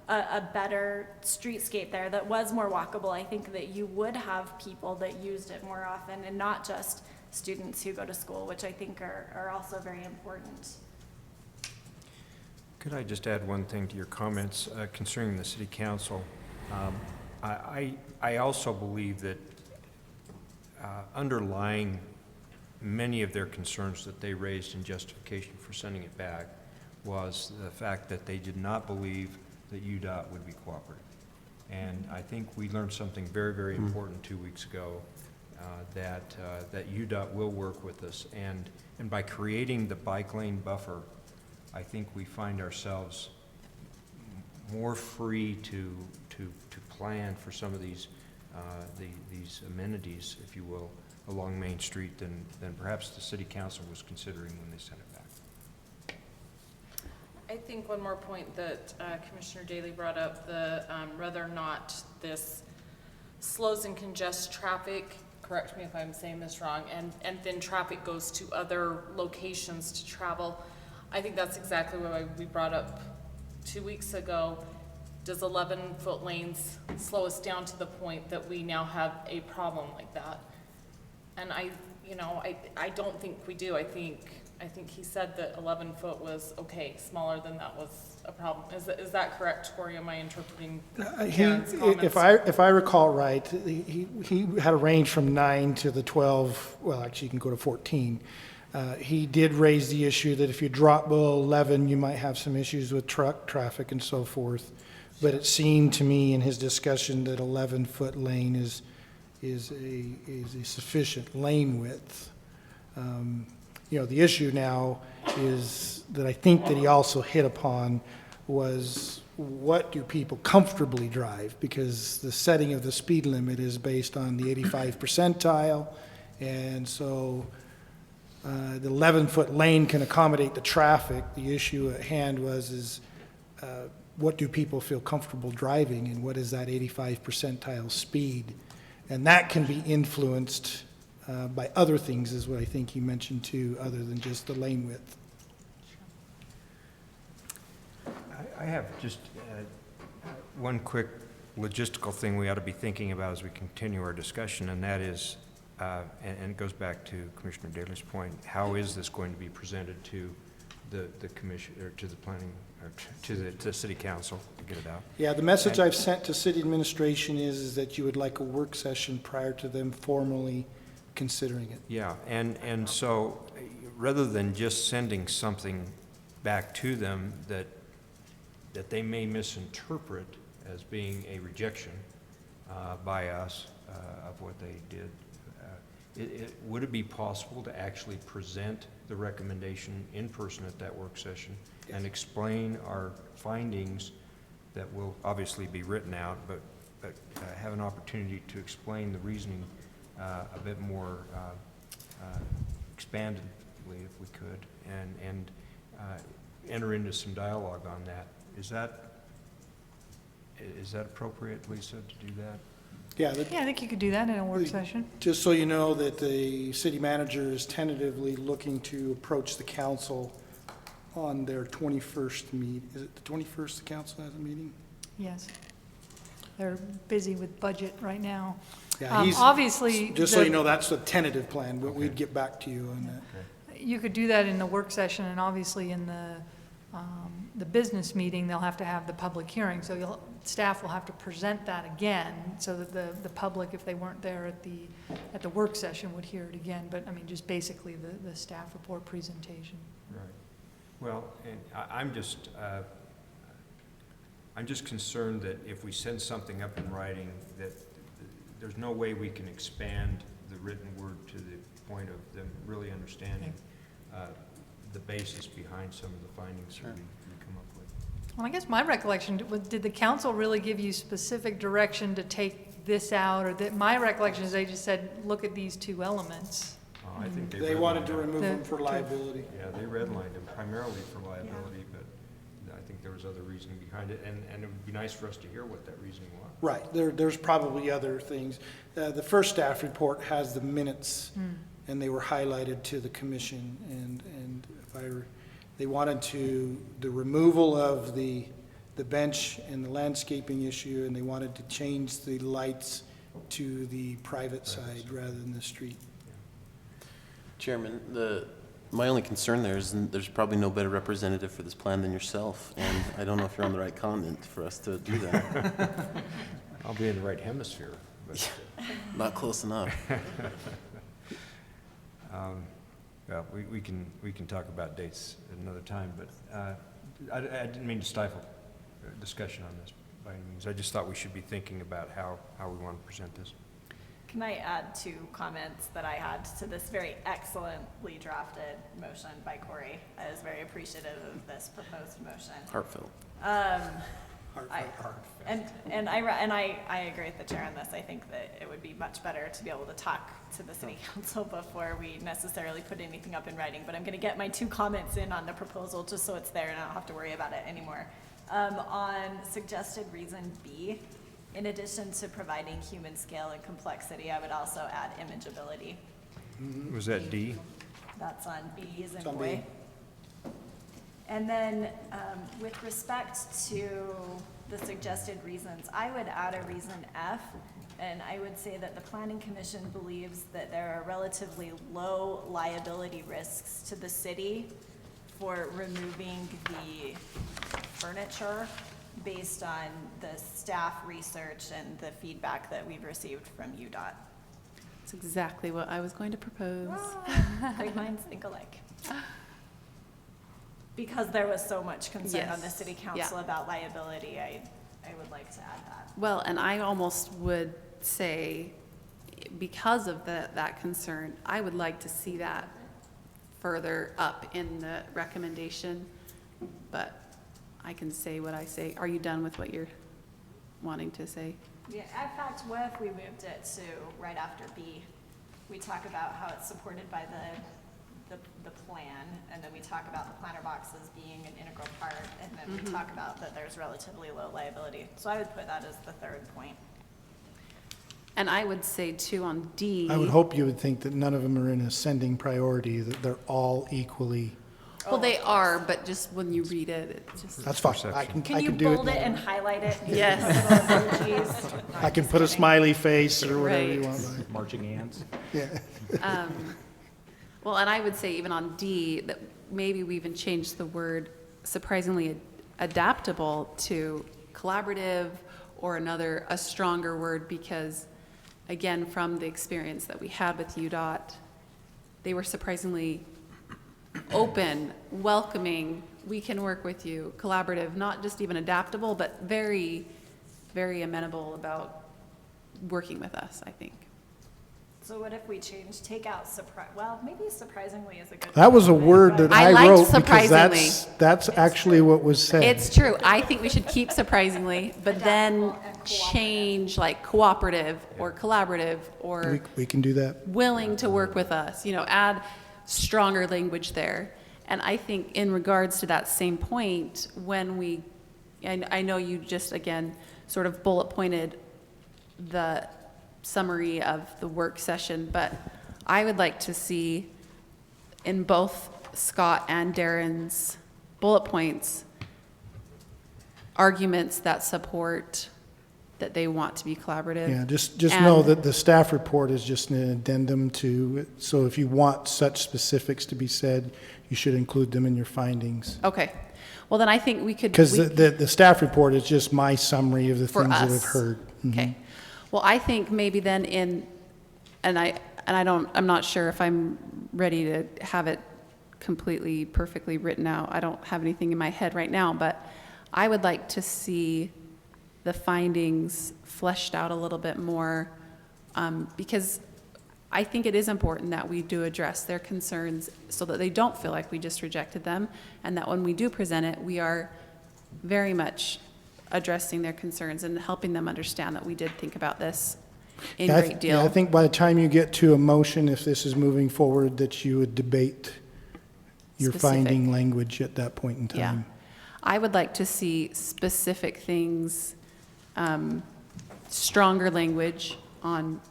a better streetscape there that was more walkable, I think that you would have people that used it more often and not just students who go to school, which I think are also very important. Could I just add one thing to your comments concerning the city council? I also believe that underlying many of their concerns that they raised in justification for sending it back was the fact that they did not believe that UDOT would be cooperative. And I think we learned something very, very important 2 weeks ago, that UDOT will work with us. And by creating the bike lane buffer, I think we find ourselves more free to plan for some of these amenities, if you will, along Main Street than perhaps the city council was considering when they sent it back. I think one more point that Commissioner Daly brought up, the whether or not this slows and congests traffic, correct me if I'm saying this wrong, and then traffic goes to other locations to travel. I think that's exactly what we brought up 2 weeks ago. Does 11-foot lanes slow us down to the point that we now have a problem like that? And I don't think we do. I think he said that 11-foot was okay, smaller than that was a problem. Is that correct, Corey? Am I interpreting Karen's comments? If I recall right, he had a range from 9 to the 12, well, actually you can go to 14. He did raise the issue that if you drop below 11, you might have some issues with truck traffic and so forth. But it seemed to me in his discussion that 11-foot lane is a sufficient lane width. The issue now is that I think that he also hit upon was what do people comfortably drive? Because the setting of the speed limit is based on the 85 percentile. And so the 11-foot lane can accommodate the traffic. The issue at hand is what do people feel comfortable driving and what is that 85 percentile speed? And that can be influenced by other things, is what I think he mentioned too, other than just the lane width. I have just one quick logistical thing we ought to be thinking about as we continue our discussion, and that is, and it goes back to Commissioner Daly's point, how is this going to be presented to the commission, or to the planning, or to the city council to get it out? Yeah, the message I've sent to city administration is that you would like a work session prior to them formally considering it. Yeah, and so rather than just sending something back to them that they may misinterpret as being a rejection by us of what they did, would it be possible to actually present the recommendation in person at that work session and explain our findings that will obviously be written out, but have an opportunity to explain the reasoning a bit more expandedly, if we could, and enter into some dialogue on that. Is that appropriate, Lisa, to do that? Yeah, Yeah, I think you could do that in a work session. just so you know that the city manager is tentatively looking to approach the council on their 21st meet. Is it the 21st the council has a meeting? Yes. They're busy with budget right now. Yeah, Obviously, just so you know, that's a tentative plan, but we'd get back to you on that. you could do that in the work session, and obviously in the business meeting, they'll have to have the public hearing, so staff will have to present that again, so that the public, if they weren't there at the work session, would hear it again, but I mean, just basically the staff report presentation. Right. Well, and I'm just concerned that if we send something up in writing, that there's no way we can expand the written word to the point of them really understanding the basis behind some of the findings that we come up with. Well, I guess my recollection, did the council really give you specific direction to take this out, or that, my recollection is they just said, look at these two elements? I think They wanted to redlined them. remove them for liability. Yeah, they redlined them primarily for liability, but I think there was other reasoning behind it, and it would be nice for us to hear what that reasoning was. Right, there's probably other things. The first staff report has the minutes, and they were highlighted to the commission, and they wanted the removal of the bench and the landscaping issue, and they wanted to change the lights to the private side rather than the street. Chairman, my only concern there is there's probably no better representative for this plan than yourself, and I don't know if you're on the right continent for us to do that. I'll be in the right hemisphere, but, Not close enough. well, we can talk about dates at another time, but I didn't mean to stifle discussion on this by any means. I just thought we should be thinking about how we want to present this. Can I add 2 comments that I had to this very excellently drafted motion by Corey? I was very appreciative of this proposed motion. Heartfelt. And I agree with the chair on this. I think that it would be much better to be able to talk to the city council before we necessarily put anything up in writing. But I'm going to get my 2 comments in on the proposal just so it's there and I don't have to worry about it anymore. On suggested reason B, in addition to providing human scale and complexity, I would also add imageability. Was that D? That's on B as in It's on boy. B. And then with respect to the suggested reasons, I would add a reason F, and I would say that the Planning Commission believes that there are relatively low liability risks to the city for removing the furniture based on the staff research and the feedback that we've received from UDOT. That's exactly what I was going to propose. Great minds think alike. Because there was so much concern on the Yes. city council Yeah. about liability, I would like to add that. Well, and I almost would say, because of that concern, I would like to see that further up in the recommendation, but I can say what I say. Are you done with what you're wanting to say? Yeah, in fact, what if we moved it to right after B? We talk about how it's supported by the plan, and then we talk about the planter boxes being an integral part, and then we talk about that there's relatively low liability. So I would put that as the 3rd point. And I would say too on D. I would hope you would think that none of them are in ascending priority, that they're all equally, Well, they are, but just when you read it, it just. that's fine. Perception. Can I you can do bold it it. and highlight it? Yes. Put little emojis? No, I I'm can just put a kidding. smiley face or whatever you Right. want. Marching ants. Yeah. Well, and I would say even on D, that maybe we even changed the word surprisingly adaptable to collaborative or a stronger word, because again, from the experience that we had with UDOT, they were surprisingly open, welcoming, we can work with you, collaborative, not just even adaptable, but very, very amenable about working with us, I think. So what if we take out well, maybe surprisingly is a good. That was a word, word but- that I I liked wrote because surprisingly. that's actually what was said. It's true. I think we should keep surprisingly, but then Adaptable and cooperative. change like cooperative or collaborative or We can do that. willing to work with us, add stronger language there. And I think in regards to that same point, I know you just, again, sort of bullet pointed the summary of the work session, but I would like to see in both Scott and Darren's bullet points, arguments that support that they want to be collaborative. Yeah, just know And- that the staff report is just an addendum to it. So if you want such specifics to be said, you should include them in your findings. Okay. Well, then I think we could. Because we- the staff report is just my summary of the For things that I've us. heard. Mhm. Okay. Well, I think maybe then I'm not sure if I'm ready to have it completely, perfectly written out. I don't have anything in my head right now, but I would like to see the findings fleshed out a little bit more, because I think it is important that we do address their concerns so that they don't feel like we just rejected them, and that when we do present it, we are very much addressing their concerns and helping them understand that we did think about this. in Yeah, great deal. Yeah, I think by the time you get to a motion, if this is moving forward, that you would debate your Specific. finding language at that point in Yeah. time. I would like to see specific things, stronger language on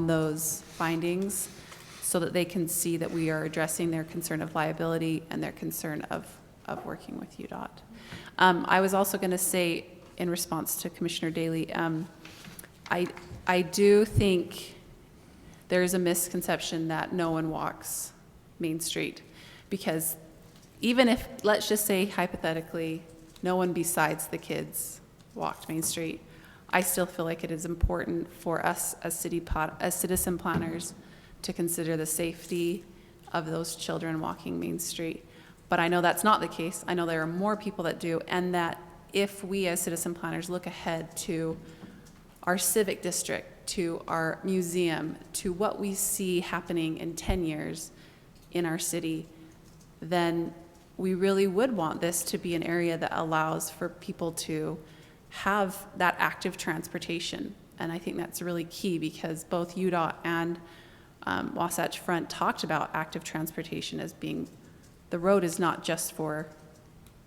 those findings so that they can see that we are addressing their concern of liability and their concern of working with UDOT. I was also going to say, in response to Commissioner Daly, I do think there is a misconception that no one walks Main Street, because even if, let's just say hypothetically, no one besides the kids walked Main Street, I still feel like it is important for us as citizen planners to consider the safety of those children walking Main Street. But I know that's not the case. I know there are more people that do, and that if we as citizen planners look ahead to our civic district, to our museum, to what we see happening in 10 years in our city, then we really would want this to be an area that allows for people to have that active transportation. And I think that's really key, because both UDOT and Wasatch Front talked about active transportation as being, the road is not just for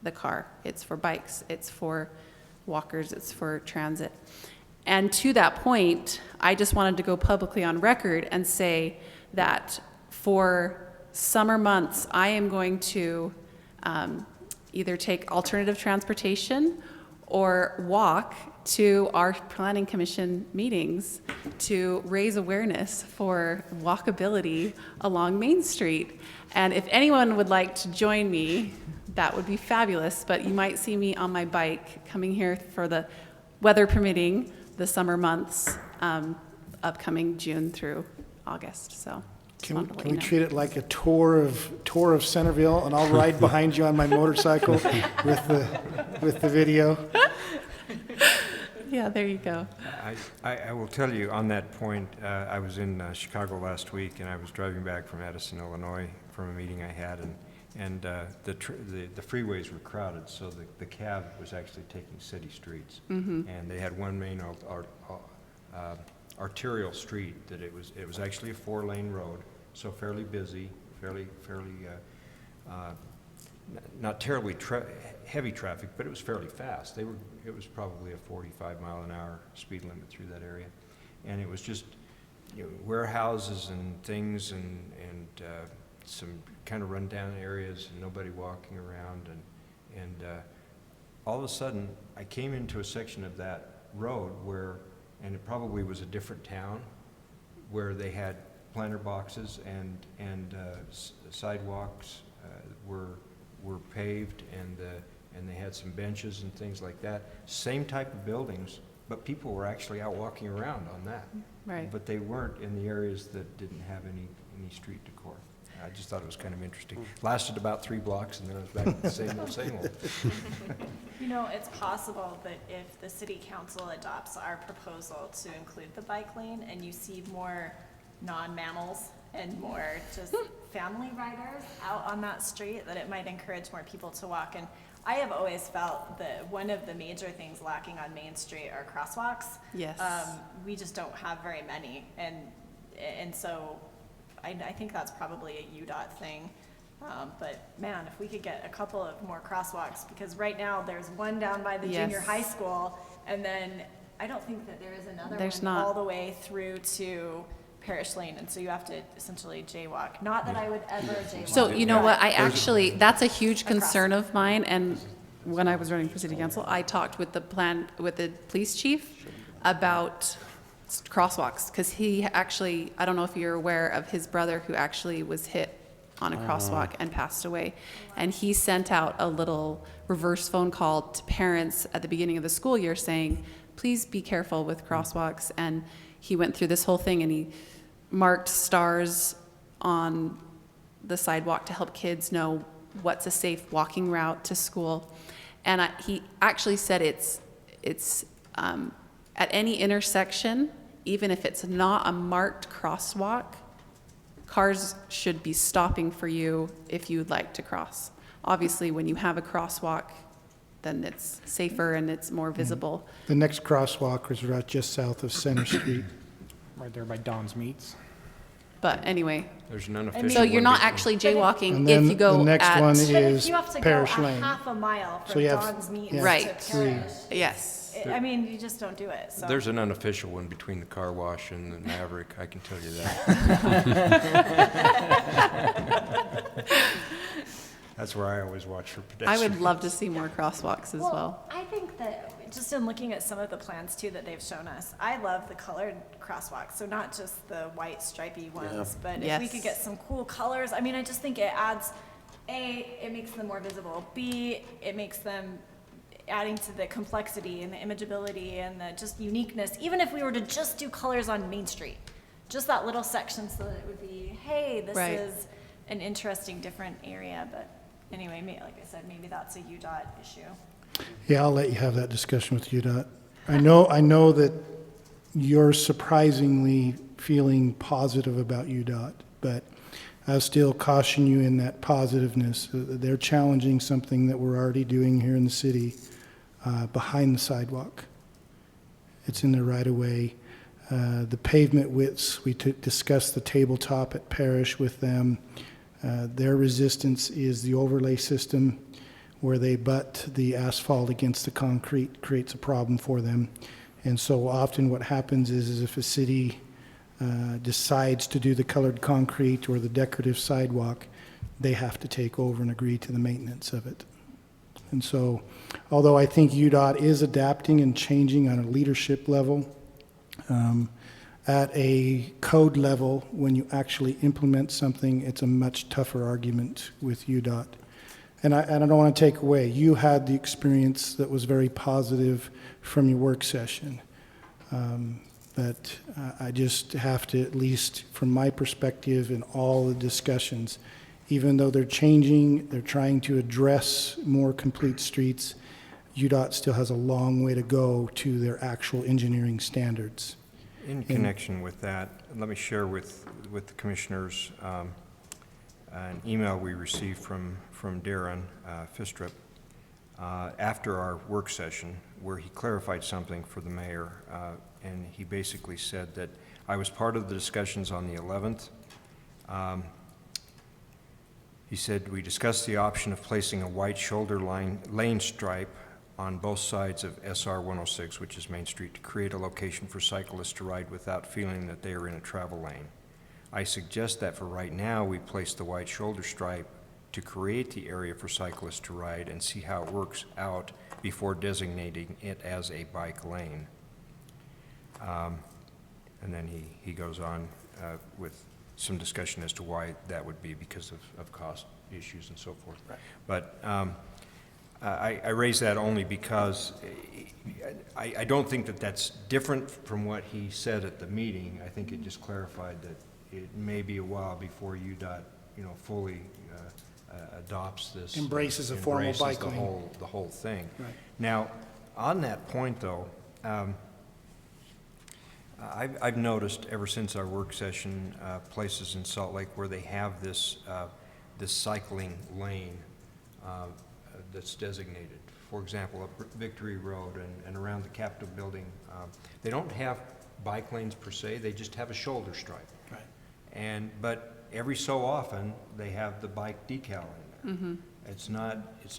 the car, it's for bikes, it's for walkers, it's for transit. And to that point, I just wanted to go publicly on record and say that for summer months, I am going to either take alternative transportation or walk to our Planning Commission meetings to raise awareness for walkability along Main Street. And if anyone would like to join me, that would be fabulous. But you might see me on my bike coming here for the weather permitting, the summer months, upcoming June through August. So just Can wanted to let we you know. treat it like a tour of Centerville, and I'll ride behind you on my motorcycle with the video? Yeah, there you go. I will tell you on that point, I was in Chicago last week, and I was driving back from Edison, Illinois, from a meeting I had, and the freeways were crowded, so the cab was actually taking city streets. Mm-hmm. And they had one main arterial street that it was actually a 4-lane road, so fairly busy, fairly not terribly heavy traffic, but it was fairly fast. It was probably a 45-mile-an-hour speed limit through that area, and it was just, you know, warehouses and things, and some kind of rundown areas, and nobody walking around, and all of a sudden, I came into a section of that road where, and it probably was a different town, where they had planter boxes and sidewalks were paved, and they had some benches and things like that. Same type of buildings, but people were actually out walking around on that. Right. But they weren't in the areas that didn't have any street decor. I just thought it was kind of interesting. Lasted about 3 blocks, and then I was back to the same old. You know, it's possible that if the city council adopts our proposal to include the bike lane and you see more non-mammals and more just family riders out on that street, that it might encourage more people to walk. And I have always felt that one of the major things lacking on Main Street are crosswalks. Yes. We just don't have very many, and so I think that's probably a UDOT thing. But man, if we could get a couple of more crosswalks, because right now there's one down by the junior Yes. high school, and then I don't think that there is another There's one not. all the way through to Parish Lane, and so you have to essentially jaywalk. Not that I would ever jaywalk. So you know what, that's a huge Across. concern of mine, and when I was running for city council, I talked with the police chief about crosswalks, because he actually, I don't know if you're aware of his brother who actually was hit on a crosswalk and passed away. And he sent out a little reverse phone call to parents at the beginning of the school year saying, please be careful with crosswalks. And he went through this whole thing, and he marked stars on the sidewalk to help kids know what's a safe walking route to school. And he actually said it's at any intersection, even if it's not a marked crosswalk, cars should be stopping for you if you'd like to cross. Obviously, when you have a crosswalk then it's safer and it's more visible. The next crosswalk is right just south of Center Street. Right there by Don's Meats. But anyway, There's an unofficial so you're one not between- actually And jaywalking then if you go the next at. one But if is you have to go Parish a Lane. half a mile So from you have- Don's Meat yeah, to Right. Parish, Yes. I mean, you just don't do it, so. There's an unofficial one between the car wash and the Maverick, I can tell you that. That's where I always watch for I pedestrians. would love to see more crosswalks as well. I think that, just in looking at some of the plans too that they've shown us, I love the colored crosswalks, so not just the white stripy ones, but if we Yes. could get some cool colors, I mean, I just think it adds, A, it makes them more visible, B, it makes them adding to the complexity and the imageability and the just uniqueness, even if we were to just do colors on Main Street, just that little section so that it would be, hey, this Right. is an interesting, different area, but anyway, like I said, maybe that's a UDOT issue. Yeah, I'll let you have that discussion with UDOT. I know that you're surprisingly feeling positive about UDOT, but I'll still caution you in that positiveness. They're challenging something that we're already doing here in the city behind the sidewalk. It's in the right-of-way. The pavement widths, we discussed the tabletop at Parish with them. Their resistance is the overlay system where they butt the asphalt against the concrete, creates a problem for them. And so often what happens is if a city decides to do the colored concrete or the decorative sidewalk, they have to take over and agree to the maintenance of it. And so, although I think UDOT is adapting and changing on a leadership level, at a code level, when you actually implement something, it's a much tougher argument with UDOT. And I don't want to take away, you had the experience that was very positive from your work session. But I just have to, at least from my perspective in all the discussions, even though they're changing, they're trying to address more complete streets, UDOT still has a long way to go to their actual engineering standards. In connection with that, let me share with the commissioners an email we received from Darren Fistrup after our work session, where he clarified something for the mayor, and he basically said that I was part of the discussions on the 11th. He said, we discussed the option of placing a white shoulder lane stripe on both sides of SR 106, which is Main Street, to create a location for cyclists to ride without feeling that they are in a travel lane. I suggest that for right now, we place the white shoulder stripe to create the area for cyclists to ride and see how it works out before designating it as a bike lane. And then he goes on with some discussion as to why that would be, because of cost issues and so forth. Right. But I raise that only because I don't think that that's different from what he said at the meeting. I think it just clarified that it may be a while before UDOT, fully adopts this. Embraces a formal bike lane. The whole thing. Right. Now, on that point though, I've noticed ever since our work session, places in Salt Lake where they have this cycling lane that's designated. For example, up Victory Road and around the Capitol building, they don't have bike lanes per se, they just have a shoulder stripe. Right. But every so often, they have the bike decal in there. Mm-hmm. It's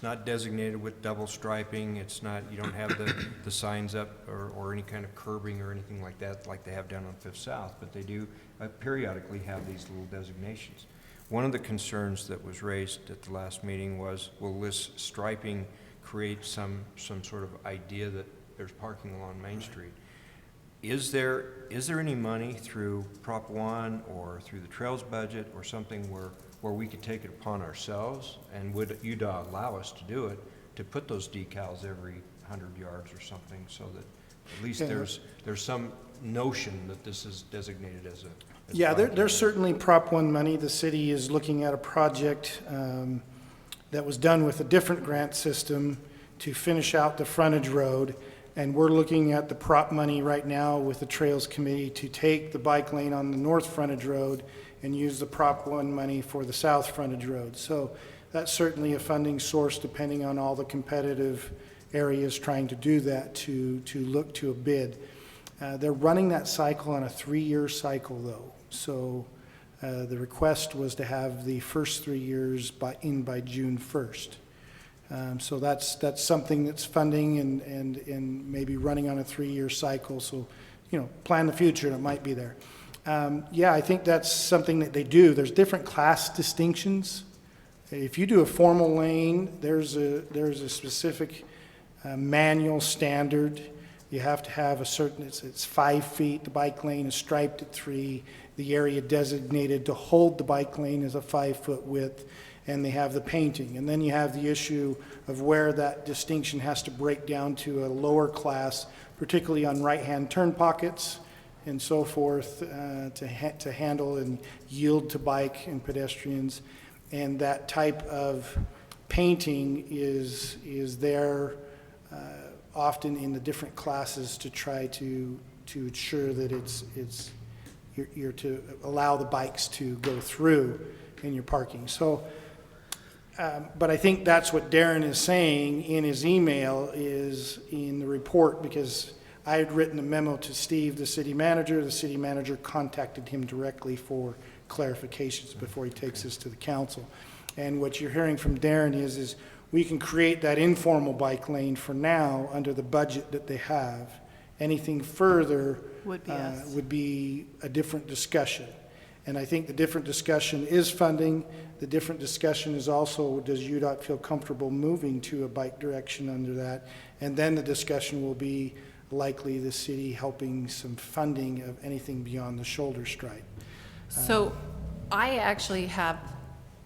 not designated with double striping, you don't have the signs up or any kind of curbing or anything like that, like they have down on Fifth South, but they do periodically have these little designations. One of the concerns that was raised at the last meeting was, will this striping create some sort of idea that there's parking along Main Street? Is there any money through Prop 1 or through the Trails budget or something where we could take it upon ourselves, and would UDOT allow us to do it, to put those decals every 100 yards or something, so that at least there's some notion that this is designated as a Yeah, there's certainly Prop 1 money. The city is looking at a project that was done with a different grant system to finish out the frontage road, and we're looking at the prop money right now with the Trails Committee to take the bike lane on the north frontage road and use the Prop 1 money for the south frontage road. So that's certainly a funding source depending on all the competitive areas trying to do that to look to a bid. They're running that cycle on a 3-year cycle, though. So the request was to have the first 3 years by June 1st. So that's something that's funding and maybe running on a 3-year cycle. So, plan the future, and it might be there. Yeah, I think that's something that they do. There's different class distinctions. If you do a formal lane, there's a specific manual standard. You have to have a certain, it's 5 feet. The bike lane is striped at 3. The area designated to hold the bike lane is a 5-foot width, and they have the painting. And then you have the issue of where that distinction has to break down to a lower class, particularly on right-hand turn pockets and so forth, to handle and yield to bike and pedestrians. And that type of painting is there often in the different classes to try to ensure that you're to allow the bikes to go through in your parking. So, but I think that's what Darren is saying in his email is in the report, because I had written a memo to Steve, the city manager. The city manager contacted him directly for clarifications before he takes this to the council. And what you're hearing from Darren is we can create that informal bike lane for now under the budget that they have. Anything further would be a different discussion. And I think the different discussion is funding. The different discussion is also, does UDOT feel comfortable moving to a bike direction under that? And then the discussion will be likely the city helping some funding of anything beyond the shoulder stripe. So I actually have,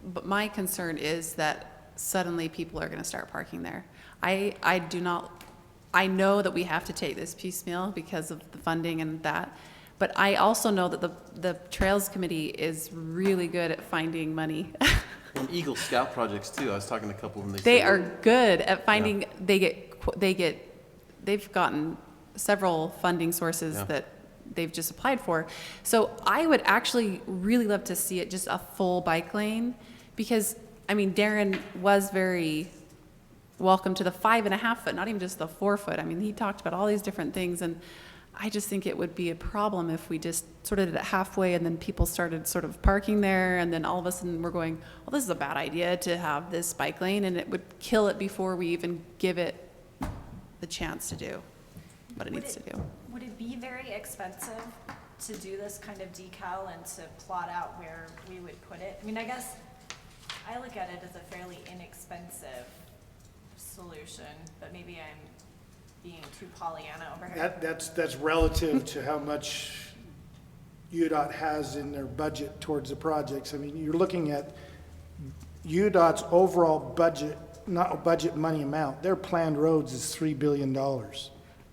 but my concern is that suddenly people are going to start parking there. I know that we have to take this piecemeal because of the funding and that, but I also know that the Trails Committee is really good at finding money. And Eagle Scout projects too. I was talking to a couple of them. They are good at finding, they've gotten several funding sources that they've just applied for. So I would actually really love to see it just a full bike lane, because Darren was very welcome to the 5.5 foot, not even just the 4 foot. He talked about all these different things, and I just think it would be a problem if we just sort of did it halfway and then people started sort of parking there, and then all of a sudden we're going, well, this is a bad idea to have this bike lane, and it would kill it before we even give it the chance to do what it needs to do. Would it be very expensive to do this kind of decal and to plot out where we would put it? I guess I look at it as a fairly inexpensive solution, but maybe I'm being too Pollyanna over here. That's relative to how much UDOT has in their budget towards the projects. You're looking at UDOT's overall budget, not budget money amount. Their planned roads is $3 billion.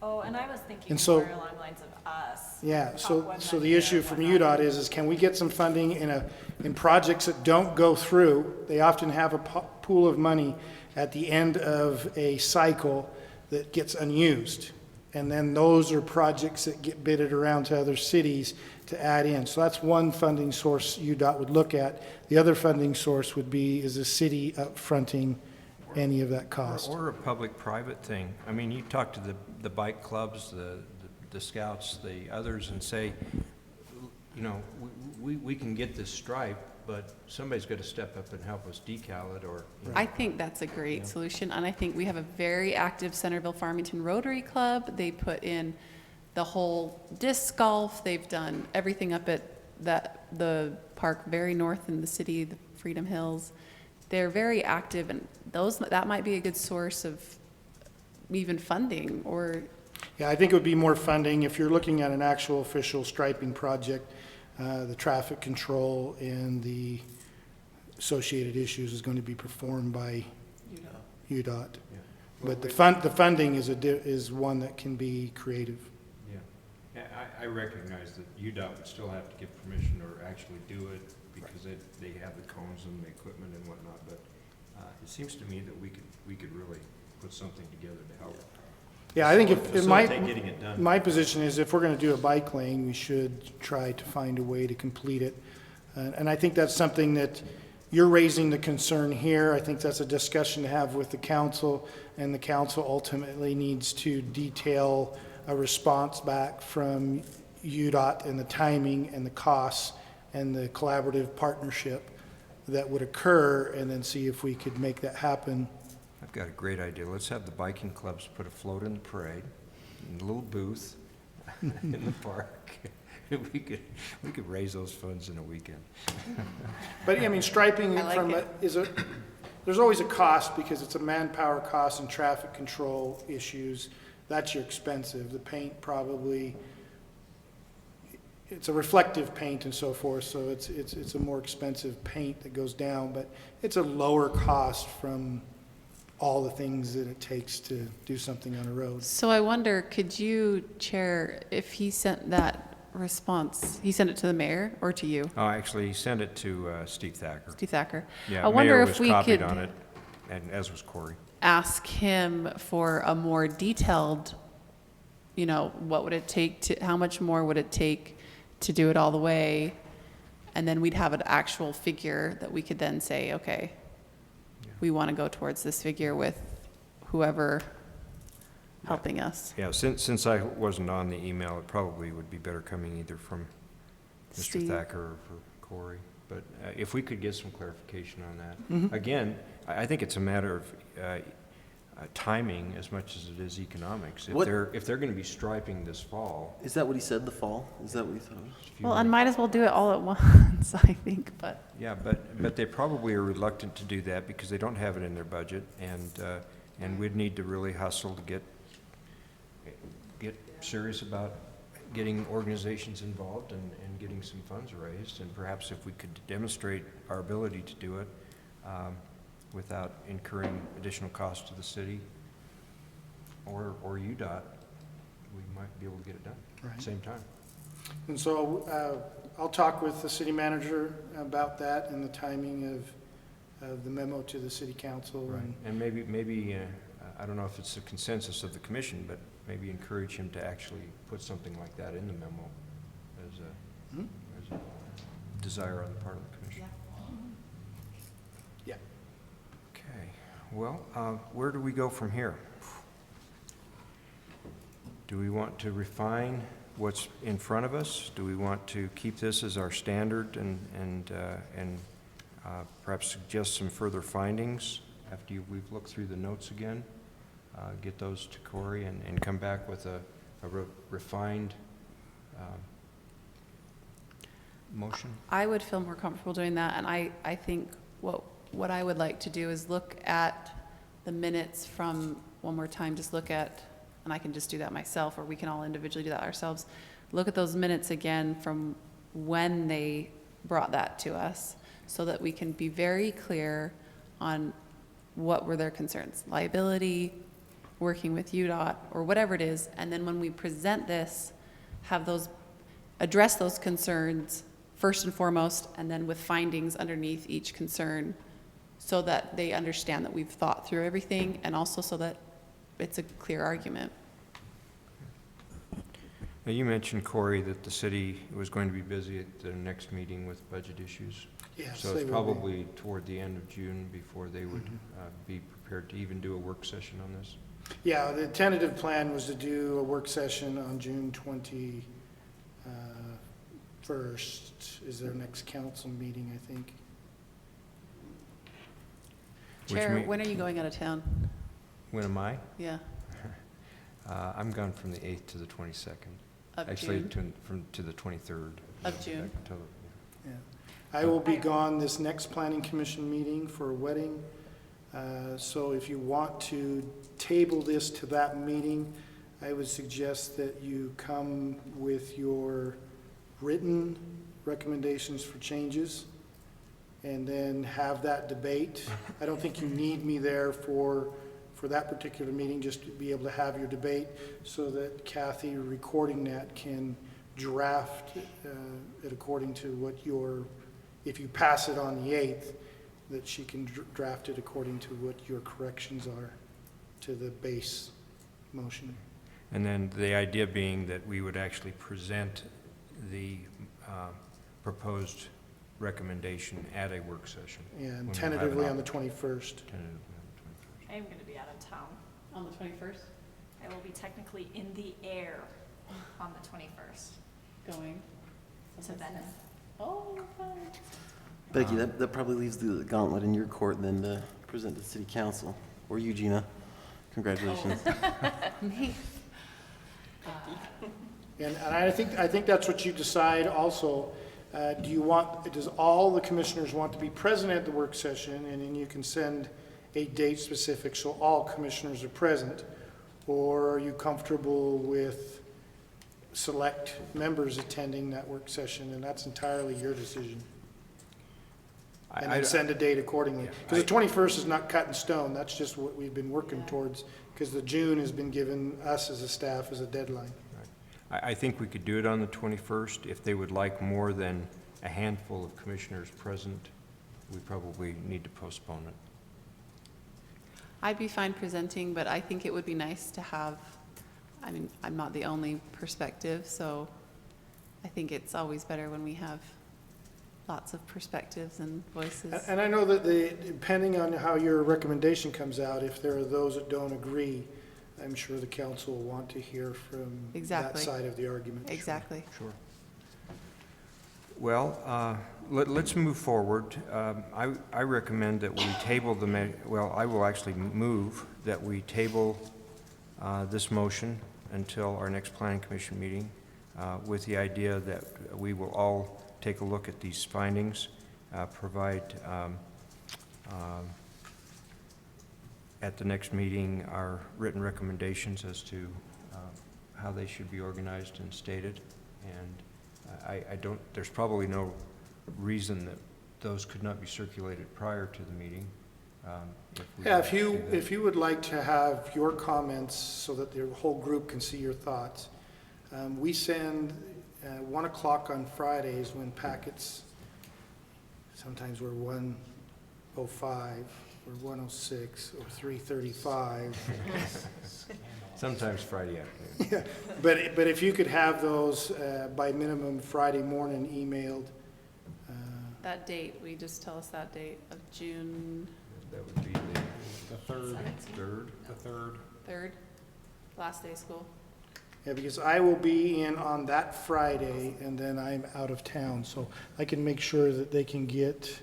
Oh, and I was thinking And so, more along the lines of us. yeah, top so 190 the issue or from whatnot. UDOT is can we get some funding in projects that don't go through? They often have a pool of money at the end of a cycle that gets unused. And then those are projects that get bidded around to other cities to add in. So that's one funding source UDOT would look at. The other funding source would be, is the city upfronting any of that cost? Or a public-private thing. You talk to the bike clubs, the scouts, the others, and say, we can get this stripe, but somebody's got to step up and help us decal it, or. I think that's a great solution, and I think we have a very active Centerville Farmington Rotary Club. They put in the whole disc golf. They've done everything up at the park very north in the city, the Freedom Hills. They're very active, and that might be a good source of even funding, or. Yeah, I think it would be more funding if you're looking at an actual official striping project. The traffic control and the associated issues is going to be performed by UDOT. But the funding is one that can be creative. Yeah, I recognize that UDOT would still have to give permission or actually do it because they have the cones and the equipment and whatnot, but it seems to me that we could really put something together to help. Yeah, I think Facilitate getting it done. my position is if we're going to do a bike lane, we should try to find a way to complete it. And I think that's something that you're raising the concern here. I think that's a discussion to have with the council, and the council ultimately needs to detail a response back from UDOT and the timing and the costs and the collaborative partnership that would occur, and then see if we could make that happen. I've got a great idea. Let's have the biking clubs put a float in the parade, in a little booth in the park. We could raise those funds in a weekend. But, I mean, striping I like from, it. there's always a cost because it's a manpower cost and traffic control issues. That's your expensive. The paint probably, it's a reflective paint and so forth, so it's a more expensive paint that goes down, but it's a lower cost from all the things that it takes to do something on a road. So I wonder, could you, Chair, if he sent that response, he sent it to the mayor or to you, Oh, actually, he sent it to Steve Thacker. Steve Thacker? Yeah, I wonder Mayor if was we copied could on it, and as was Corey. ask him for a more detailed, you know, what would it take to, how much more would it take to do it all the way? And then we'd have an actual figure that we could then say, okay, we want to go towards this figure with whoever helping us. Yeah, since I wasn't on the email, it probably would be better coming either from Mr. Steve. Thacker or for Corey. But if we could get some clarification on that. Again, I think it's a matter of timing as much as it is economics. If What- they're going to be striping this fall. Is that what he said, the fall? Is that what he thought? if you Well, would- and might as well do it all at once, I think, but. Yeah, but they probably are reluctant to do that because they don't have it in their budget, and we'd need to really hustle to get serious about getting organizations involved and getting some funds raised, and perhaps if we could demonstrate our ability to do it without incurring additional costs to the city or UDOT, we might be able to get it done at Right. the same time. And so I'll talk with the city manager about that and the timing of the memo to the city council. Right, and maybe I don't know if it's the consensus of the commission, but maybe encourage him to actually put something like that in the memo as a desire on the part of the commission. Yeah. Okay, well, where do we go from here? Do we want to refine what's in front of us? Do we want to keep this as our standard and perhaps suggest some further findings after we've looked through the notes again? Get those to Corey and come back with a refined motion? I would feel more comfortable doing that, and I think what I would like to do is look at the minutes from, one more time, just look at, and I can just do that myself, or we can all individually do that ourselves, look at those minutes again from when they brought that to us, so that we can be very clear on what were their concerns, liability, working with UDOT, or whatever it is, and then when we present this, address those concerns first and foremost, and then with findings underneath each concern, so that they understand that we've thought through everything, and also so that it's a clear argument. Now, you mentioned, Corey, that the city was going to be busy at their next meeting with budget issues. Yes, So they it's will be. probably toward the end of June before they would be prepared to even do a work session on this. Yeah, the tentative plan was to do a work session on June 21st is their next council meeting, I think. Which Chair, mean- when are you going out of town? When am I? Yeah, I'm gone from the 8th to the 22nd. of Actually, June? to the 23rd. Of June. Back until- Yeah. I will be gone this next planning commission meeting for a wedding. So if you want to table this to that meeting, I would suggest that you come with your written recommendations for changes and then have that debate. I don't think you need me there for that particular meeting, just to be able to have your debate so that Kathy, recording that, can draft it according to what if you pass it on the 8th, that she can draft it according to what your corrections are to the base motion. And then the idea being that we would actually present the proposed recommendation at a work session. when And we'll have tentatively an on the op- 21st. tentatively on the 21st. I am gonna be out of town. On the 21st, I will be technically in the air on the 21st going. to Venice. Oh, fun. Becky, that probably leaves the gauntlet in your court then to present to the city council. Or you, Gina. Congratulations. Me. And I think that's what you decide also. Does all the commissioners want to be present at the work session, and then you can send a date specific so all commissioners are present? Or are you comfortable with select members attending that work session, and that's entirely your decision? And then send a date accordingly. Yeah, Because the 21st is not cut in stone, that's just what we've been working towards, because the June has been given us as a staff as a deadline. I think we could do it on the 21st. If they would like more than a handful of commissioners present, we probably need to postpone it. I'd be fine presenting, but I think it would be nice to have, I mean, I'm not the only perspective, so I think it's always better when we have lots of perspectives and voices. And I know that depending on how your recommendation comes out, if there are those that don't agree, I'm sure the council will want to hear from that Exactly. side of the argument. Exactly. Sure. Well, let's move forward. I recommend that we table I will actually move that we table this motion until our next planning commission meeting with the idea that we will all take a look at these findings, provide at the next meeting our written recommendations as to how they should be organized and stated. And there's probably no reason that those could not be circulated prior to the meeting. Yeah, if you would like to have your comments so that the whole group can see your thoughts, we send 1 o'clock on Fridays when packets, sometimes we're 1:05 or 1:06 or 3:35. Sometimes Friday afternoon. Yeah, but if you could have those by minimum Friday morning emailed. That date, we just tell us that date of June That would be The third, the third. 3rd, last day of school. Yeah, because I will be in on that Friday, and then I'm out of town, so I can make sure that they can get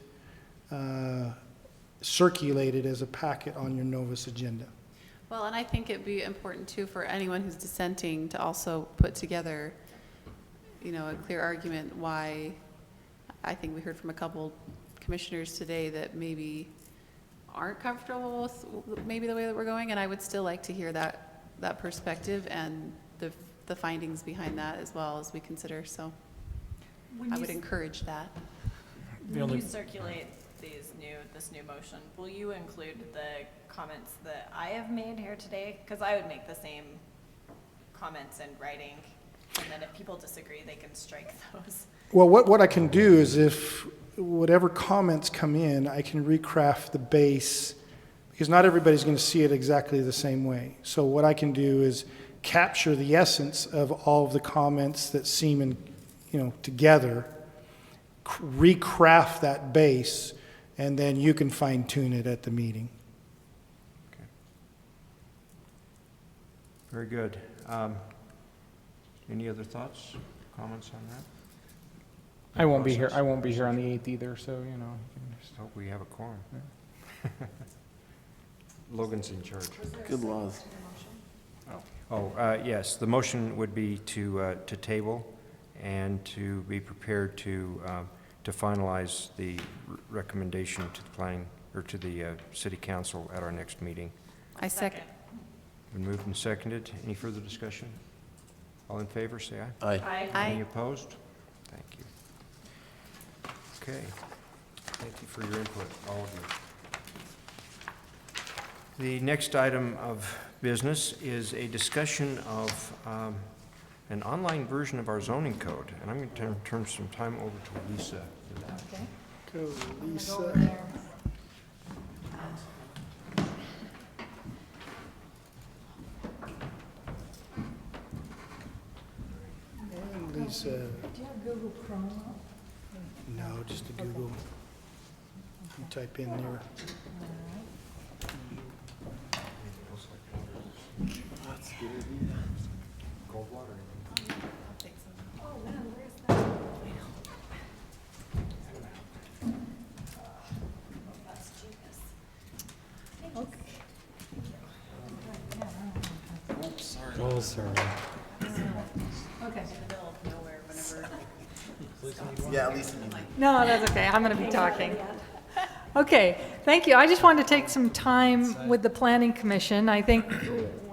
circulated as a packet on your Novus agenda. Well, and I think it'd be important too for anyone who's dissenting to also put together, a clear argument why. I think we heard from a couple commissioners today that maybe aren't comfortable with maybe the way that we're going, and I would still like to hear that perspective and the findings behind that as well as we consider, so I would encourage that. When you circulate this new motion, will you include the comments that I have made here today? Because I would make the same comments in writing, and then if people disagree, they can strike those. Well, what I can do is if whatever comments come in, I can recraft the base, because not everybody's going to see it exactly the same way. So what I can do is capture the essence of all of the comments that seem together, recraft that base, and then you can fine tune it at the meeting. Okay. Very good. Any other thoughts, comments on that? I won't be here on the 8th either, so, you can just. Hope we have a quorum. Logan's in charge. Good laws. Yes, the motion would be to table and to be prepared to finalize the recommendation to the planning, or to the city council at our next meeting. I second. Been moved and seconded. Any further discussion? All in favor, say aye. Aye. Any Aye. opposed? Thank you. Okay. Thank you for your input, all of you. The next item of business is a discussion of an online version of our zoning code. And I'm going to turn some time over to Lisa for that. Go, Lisa. And Lisa. Do you have Google Chrome up? No, just to Google. You type in there. That's a good idea. Cold water. Oh, man, where's that? That's genius. Oh, sorry. Okay. Yeah, at least you No, that's okay. I'm going to be talking. Okay, thank you. I just wanted to take some time with the Planning Commission. I think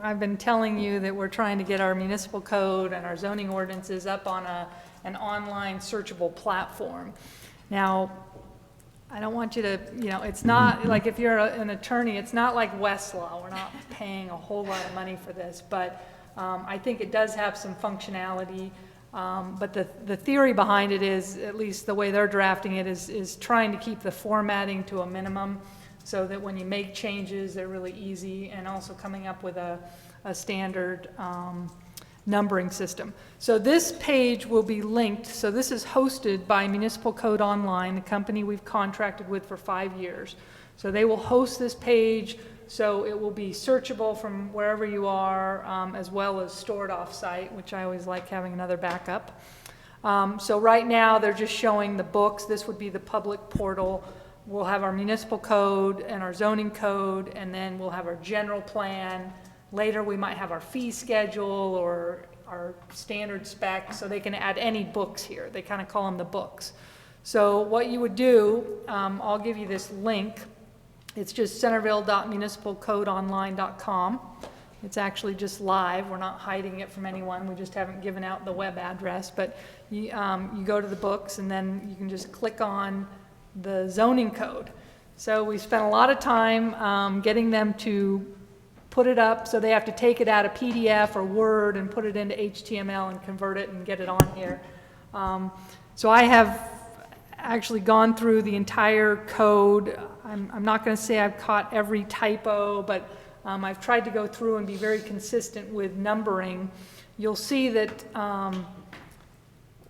I've been telling you that we're trying to get our municipal code and our zoning ordinances up on an online searchable platform. Now, I don't want you to, it's not, like if you're an attorney, it's not like Westlaw. We're not paying a whole lot of money for this, but I think it does have some functionality. But the theory behind it is, at least the way they're drafting it, is trying to keep the formatting to a minimum so that when you make changes, they're really easy, and also coming up with a standard numbering system. So this page will be linked. So this is hosted by Municipal Code Online, the company we've contracted with for 5 years. So they will host this page, so it will be searchable from wherever you are, as well as stored off-site, which I always like having another backup. So right now, they're just showing the books. This would be the public portal. We'll have our municipal code and our zoning code, and then we'll have our general plan. Later, we might have our fee schedule or our standard specs, so they can add any books here. They kind of call them the books. So what you would do, I'll give you this link. It's just centerville.municipalcodeonline.com. It's actually just live. We're not hiding it from anyone. We just haven't given out the web address. But you go to the books, and then you can just click on the zoning code. So we spent a lot of time getting them to put it up, so they have to take it out of PDF or Word and put it into HTML and convert it and get it on here. So I have actually gone through the entire code. I'm not going to say I've caught every typo, but I've tried to go through and be very consistent with numbering. You'll see that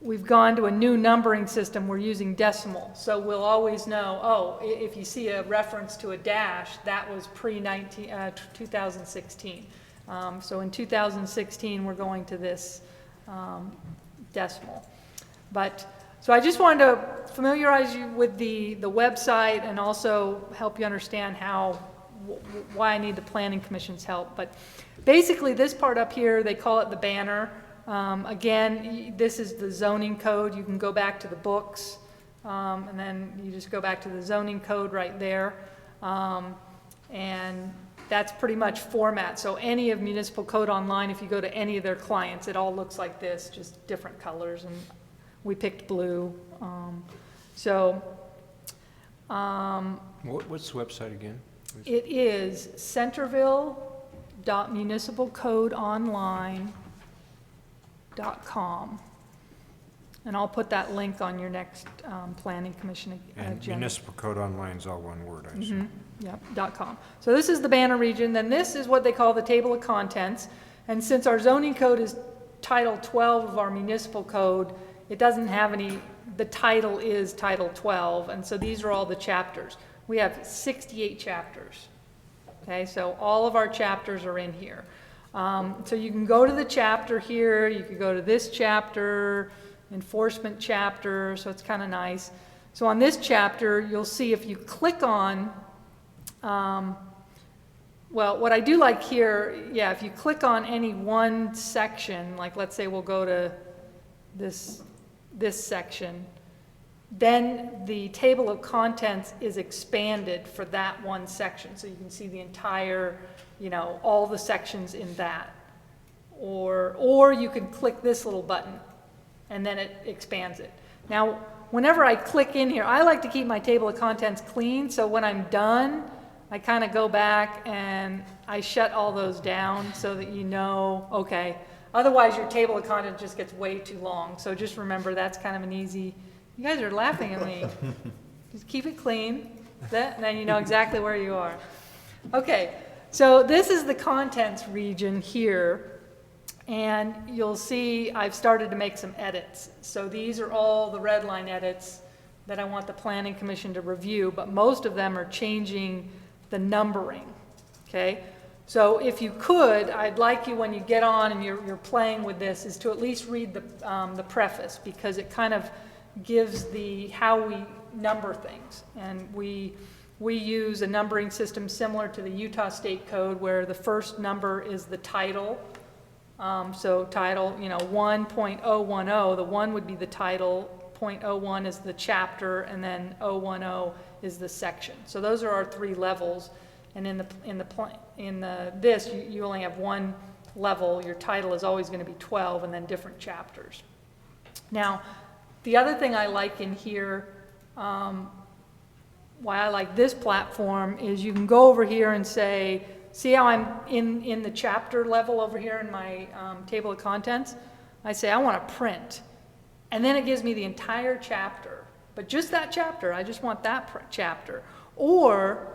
we've gone to a new numbering system. We're using decimal, so we'll always know, oh, if you see a reference to a dash, that was pre-2016. So in 2016, we're going to this decimal. So I just wanted to familiarize you with the website and also help you understand why I need the Planning Commission's help. But basically, this part up here, they call it the banner. Again, this is the zoning code. You can go back to the books, and then you just go back to the zoning code right there. And that's pretty much format. So any of Municipal Code Online, if you go to any of their clients, it all looks like this, just different colors. And we picked blue. What's the website again? It is centerville.municipalcodeonline.com. And I'll put that link on your next Planning Commission And agenda. Municipal Code Online is all one word, I assume. Yep, .com. So this is the banner region. Then this is what they call the table of contents. And since our zoning code is Title 12 of our municipal code, it doesn't have any, the title is Title 12, and so these are all the chapters. We have 68 chapters, okay? So all of our chapters are in here. So you can go to the chapter here, you could go to this chapter, enforcement chapter, so it's kind of nice. So on this chapter, you'll see if you click on, well, what I do like here, if you click on any one section, like let's say we'll go to this section, then the table of contents is expanded for that one section. So you can see the entire, all the sections in that. Or you can click this little button and then it expands it. Now, whenever I click in here, I like to keep my table of contents clean, so when I'm done, I kind of go back and I shut all those down so that okay, otherwise your table of contents just gets way too long. So just remember that's kind of an easy, you guys are laughing at me. Just keep it clean, and then you know exactly where you are. Okay, so this is the contents region here. And you'll see I've started to make some edits. So these are all the red line edits that I want the planning commission to review, but most of them are changing the numbering, okay? So if you could, I'd like you, when you get on and you're playing with this, is to at least read the preface, because it kind of gives how we number things. And we use a numbering system similar to the Utah State Code, where the first number is the title. So title, 1.010, the 1 would be the title, 0.01 is the chapter, and then 010 is the section. So those are our 3 levels. And in this, you only have 1 level. Your title is always going to be 12, and then different chapters. Now, the other thing I like in here, why I like this platform, is you can go over here and say, see how I'm in the chapter level over here in my table of contents? I say I want to print. And then it gives me the entire chapter. But just that chapter, I just want that chapter. Or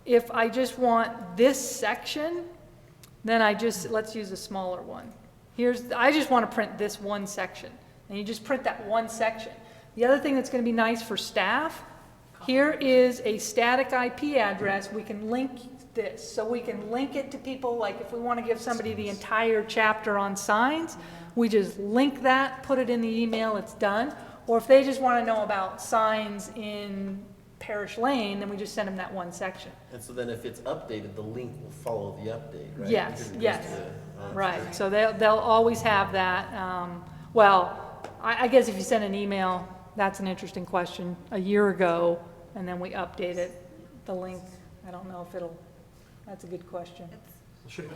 if I just want this section, then let's use a smaller one. I just want to print this one section. And you just print that one section. The other thing that's going to be nice for staff, here is a static IP address. We can link this. So we can link it to people, like if we want to give somebody the entire chapter on signs, we just link that, put it in the email, it's done. Or if they just want to know about signs in Parish Lane, then we just send them that one section. And so then if it's updated, the link will follow the update, right? Yes, Because it goes yes. to, Right, so they'll always have that. Well, I guess if you send an email, that's an interesting question. A year ago, and then we update it, the link, I don't know if that's a good question. Should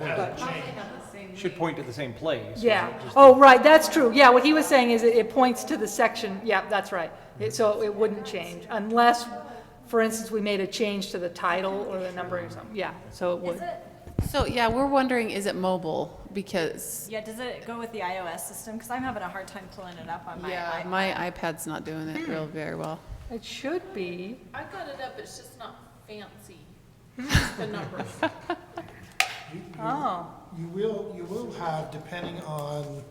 point to the same place. Yeah, oh, right, that's true. Yeah, what he was saying is it points to the section, yeah, that's right. So it wouldn't change unless, for instance, we made a change to the title or the numbering or something. Yeah, so it would. So, yeah, we're wondering, is it mobile? Because, Yeah, does it go with the iOS system? Because I'm having a hard time pulling it up on my yeah, iPad. my iPad's not doing it very well. It should be. I got it up, it's just not fancy, the numbers. Oh, You will have, depending on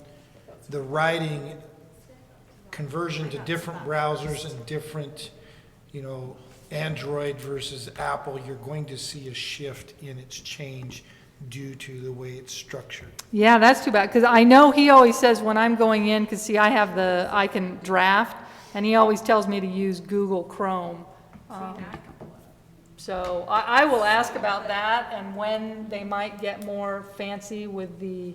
the writing, conversion to different browsers and different, Android versus Apple, you're going to see a shift in its change due to the way it's structured. yeah, that's too bad, because I know he always says when I'm going in, because see, I can draft, and he always tells me to use Google Chrome. So I will ask about that and when they might get more fancy with the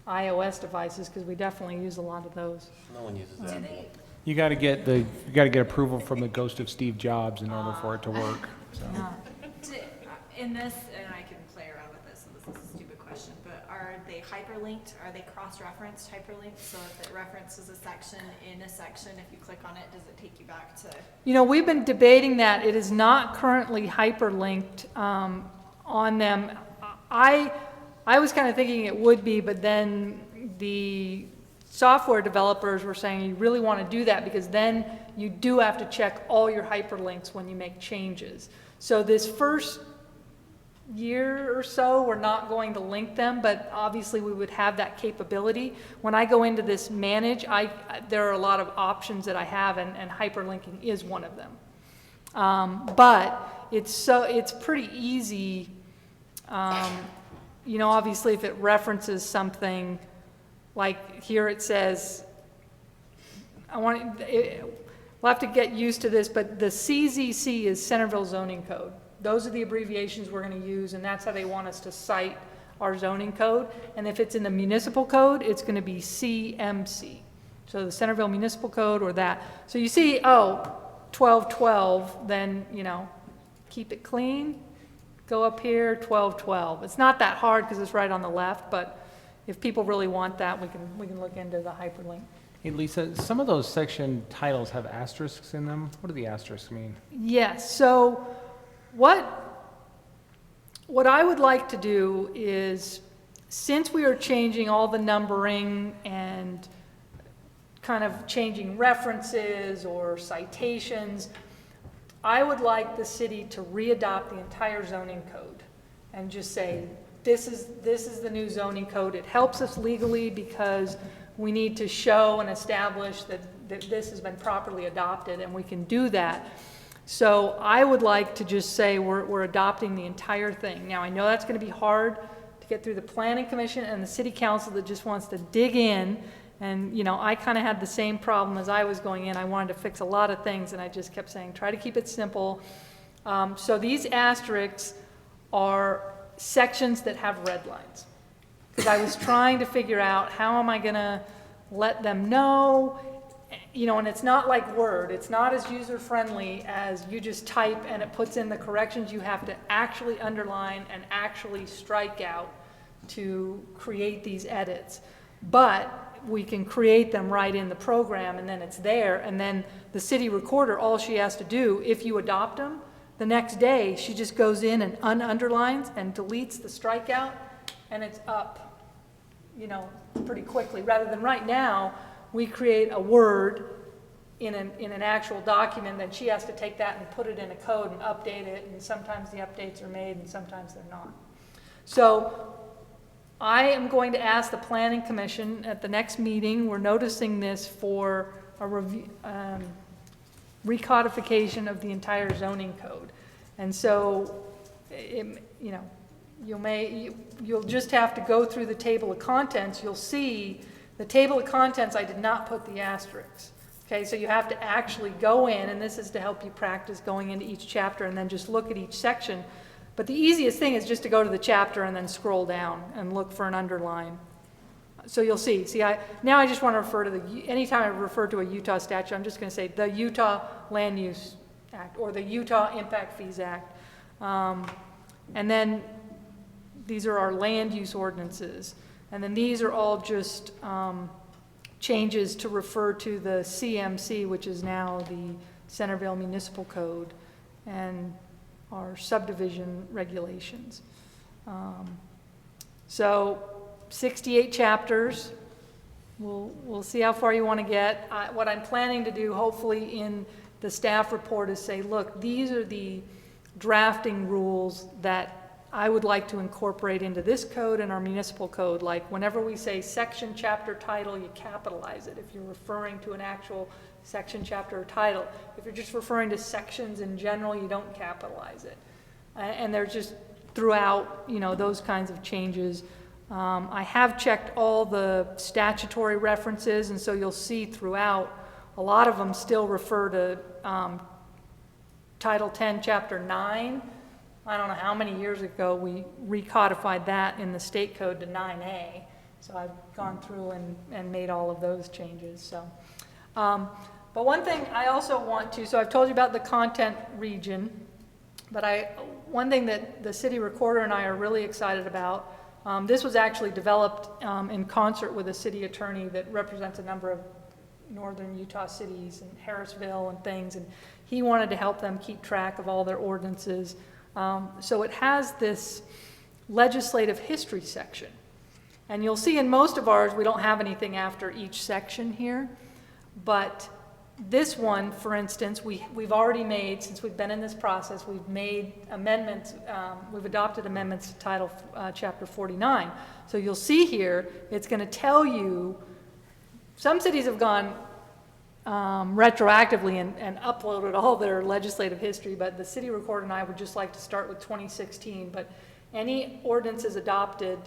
iOS devices, because we definitely use a lot of those. no one uses Apple. You got to get approval from the ghost of Steve Jobs in order for it to work. So. Yeah. In this, and I can play around with this, and this is a stupid question, but are they hyperlinked? Are they cross-referenced hyperlinked? So if it references a section in a section, if you click on it, does it take you back to? We've been debating that. It is not currently hyperlinked on them. I was kind of thinking it would be, but then the software developers were saying you really want to do that because then you do have to check all your hyperlinks when you make changes. So this first year or so, we're not going to link them, but obviously we would have that capability. When I go into this manage, there are a lot of options that I have, and hyperlinking is one of them. But it's pretty easy. Obviously if it references something, like here it says, we'll have to get used to this, but the CZC is Centerville Zoning Code. Those are the abbreviations we're going to use, and that's how they want us to cite our zoning code. And if it's in the municipal code, it's going to be CMC. So the Centerville Municipal Code or that. So you see, 1212, then, keep it clean. Go up here, 1212. It's not that hard because it's right on the left, but if people really want that, we can look into the hyperlink. Hey, Lisa, some of those section titles have asterisks in them. What do the asterisks mean? Yes, so what I would like to do is, since we are changing all the numbering and kind of changing references or citations, I would like the city to readopt the entire zoning code and just say this is the new zoning code. It helps us legally because we need to show and establish that this has been properly adopted, and we can do that. So I would like to just say we're adopting the entire thing. Now, I know that's going to be hard to get through the planning commission and the city council that just wants to dig in. And, you know, I kind of had the same problem as I was going in. I wanted to fix a lot of things, and I just kept saying, try to keep it simple. So these asterisks are sections that have red lines. Because I was trying to figure out how am I going to let them know, you know, and it's not like Word. It's not as user-friendly as you just type and it puts in the corrections. You have to actually underline and actually strike out to create these edits. But we can create them right in the program, and then it's there, and then the city recorder, all she has to do, if you adopt them, the next day she just goes in and underlines and deletes the strikeout, and it's up, you know, pretty quickly. Rather than right now, we create a word in an actual document, then she has to take that and put it in a code and update it, and sometimes the updates are made and sometimes they're not. So I am going to ask the Planning Commission at the next meeting, we're noticing this for a review, recodification of the entire zoning code. And so, you know, you'll just have to go through the table of contents. You'll see the table of contents, I did not put the asterisks. Okay, so you have to actually go in, and this is to help you practice going into each chapter and then just look at each section. But the easiest thing is just to go to the chapter and then scroll down and look for an underline. So you'll see, now I just want to refer to anytime I refer to a Utah statute, I'm just going to say the Utah Land Use Act or the Utah Impact Fees Act. And then these are our land use ordinances. And then these are all just changes to refer to the CMC, which is now the Centerville Municipal Code, and our subdivision regulations. So 68 chapters. We'll see how far you want to get. What I'm planning to do, hopefully in the staff report, is say, look, these are the drafting rules that I would like to incorporate into this code and our municipal code. Like whenever we say section, chapter, title, you capitalize it if you're referring to an actual section, chapter, or title. If you're just referring to sections in general, you don't capitalize it. And they're just throughout, you know, those kinds of changes. I have checked all the statutory references, and so you'll see throughout, a lot of them still refer to Title 10, Chapter 9. I don't know how many years ago we recodified that in the state code to 9A. So I've gone through and made all of those changes. So, but one thing I also want to, so I've told you about the content region, but one thing that the city recorder and I are really excited about, this was actually developed in concert with a city attorney that represents a number of northern Utah cities and Harrisville and things, and he wanted to help them keep track of all their ordinances. So it has this legislative history section. And you'll see in most of ours, we don't have anything after each section here. But this one, for instance, we've already made, since we've been in this process, we've made amendments, we've adopted amendments to Title Chapter 49. So you'll see here, it's going to tell you, some cities have gone retroactively and uploaded all their legislative history, but the city recorder and I would just like to start with 2016. But any ordinances adopted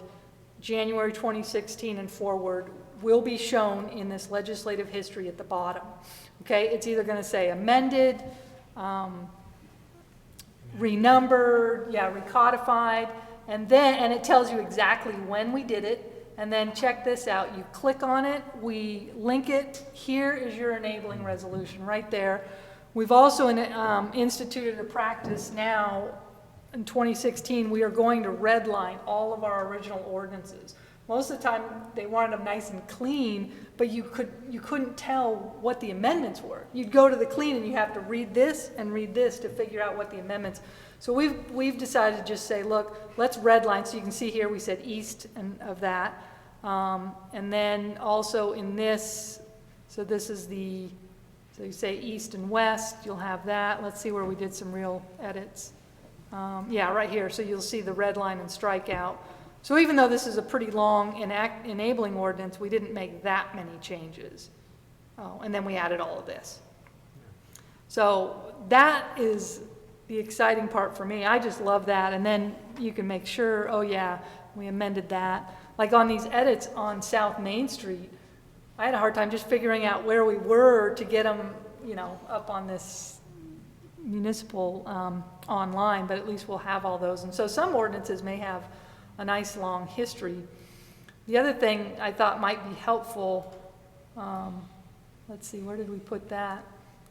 January 2016 and forward will be shown in this legislative history at the bottom. Okay, it's either going to say amended, renumbered, recodified, and it tells you exactly when we did it. And then check this out, you click on it, we link it, here is your enabling resolution right there. We've also instituted a practice now in 2016, we are going to redline all of our original ordinances. Most of the time they wanted them nice and clean, but you couldn't tell what the amendments were. You'd go to the clean and you have to read this and read this to figure out what the amendments. So we've decided to just say, look, let's redline. So you can see here we said east of that. And then also in this, so this is so you say east and west, you'll have that. Let's see where we did some real edits. Yeah, right here. So you'll see the red line and strikeout. So even though this is a pretty long enabling ordinance, we didn't make that many changes. Oh, and then we added all of this. So that is the exciting part for me. I just love that. And then you can make sure, oh yeah, we amended that. Like on these edits on South Main Street, I had a hard time just figuring out where we were to get them, you know, up on this municipal online, but at least we'll have all those. And so some ordinances may have a nice long history. The other thing I thought might be helpful, let's see, where did we put that?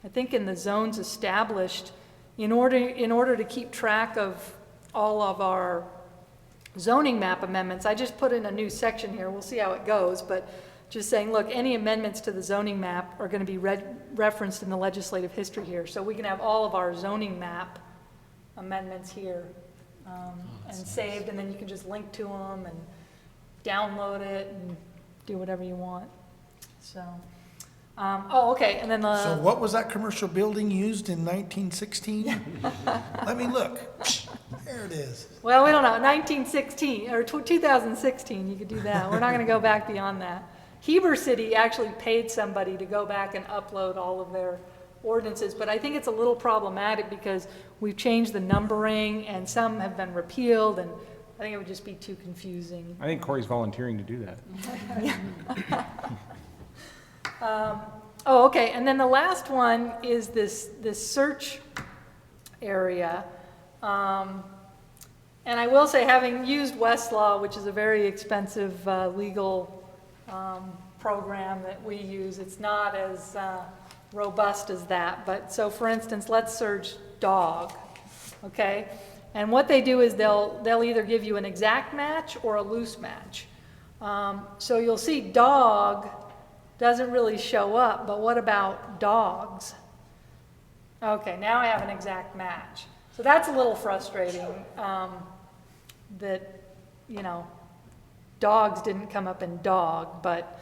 I think in the zones established, in order to keep track of all of our zoning map amendments, I just put in a new section here. We'll see how it goes, but just saying, look, any amendments to the zoning map are going to be referenced in the legislative history here. So we can have all of our zoning map amendments here and saved, and then you can just link to them and download it and do whatever you want. So, oh, okay, and then So what was that commercial building used in 1916? Let me look. There it is. well, we don't know, 1916, or 2016, you could do that. We're not going to go back beyond that. Heber City actually paid somebody to go back and upload all of their ordinances, but I think it's a little problematic because we've changed the numbering and some have been repealed, and I think it would just be too confusing. I think Corey's volunteering to do that. Oh, okay, and then the last one is this search area. And I will say, having used Westlaw, which is a very expensive legal program that we use, it's not as robust as that. But so for instance, let's search dog, okay? And what they do is they'll either give you an exact match or a loose match. So you'll see dog doesn't really show up, but what about dogs? Okay, now I have an exact match. So that's a little frustrating that, you know, dogs didn't come up in dog, but,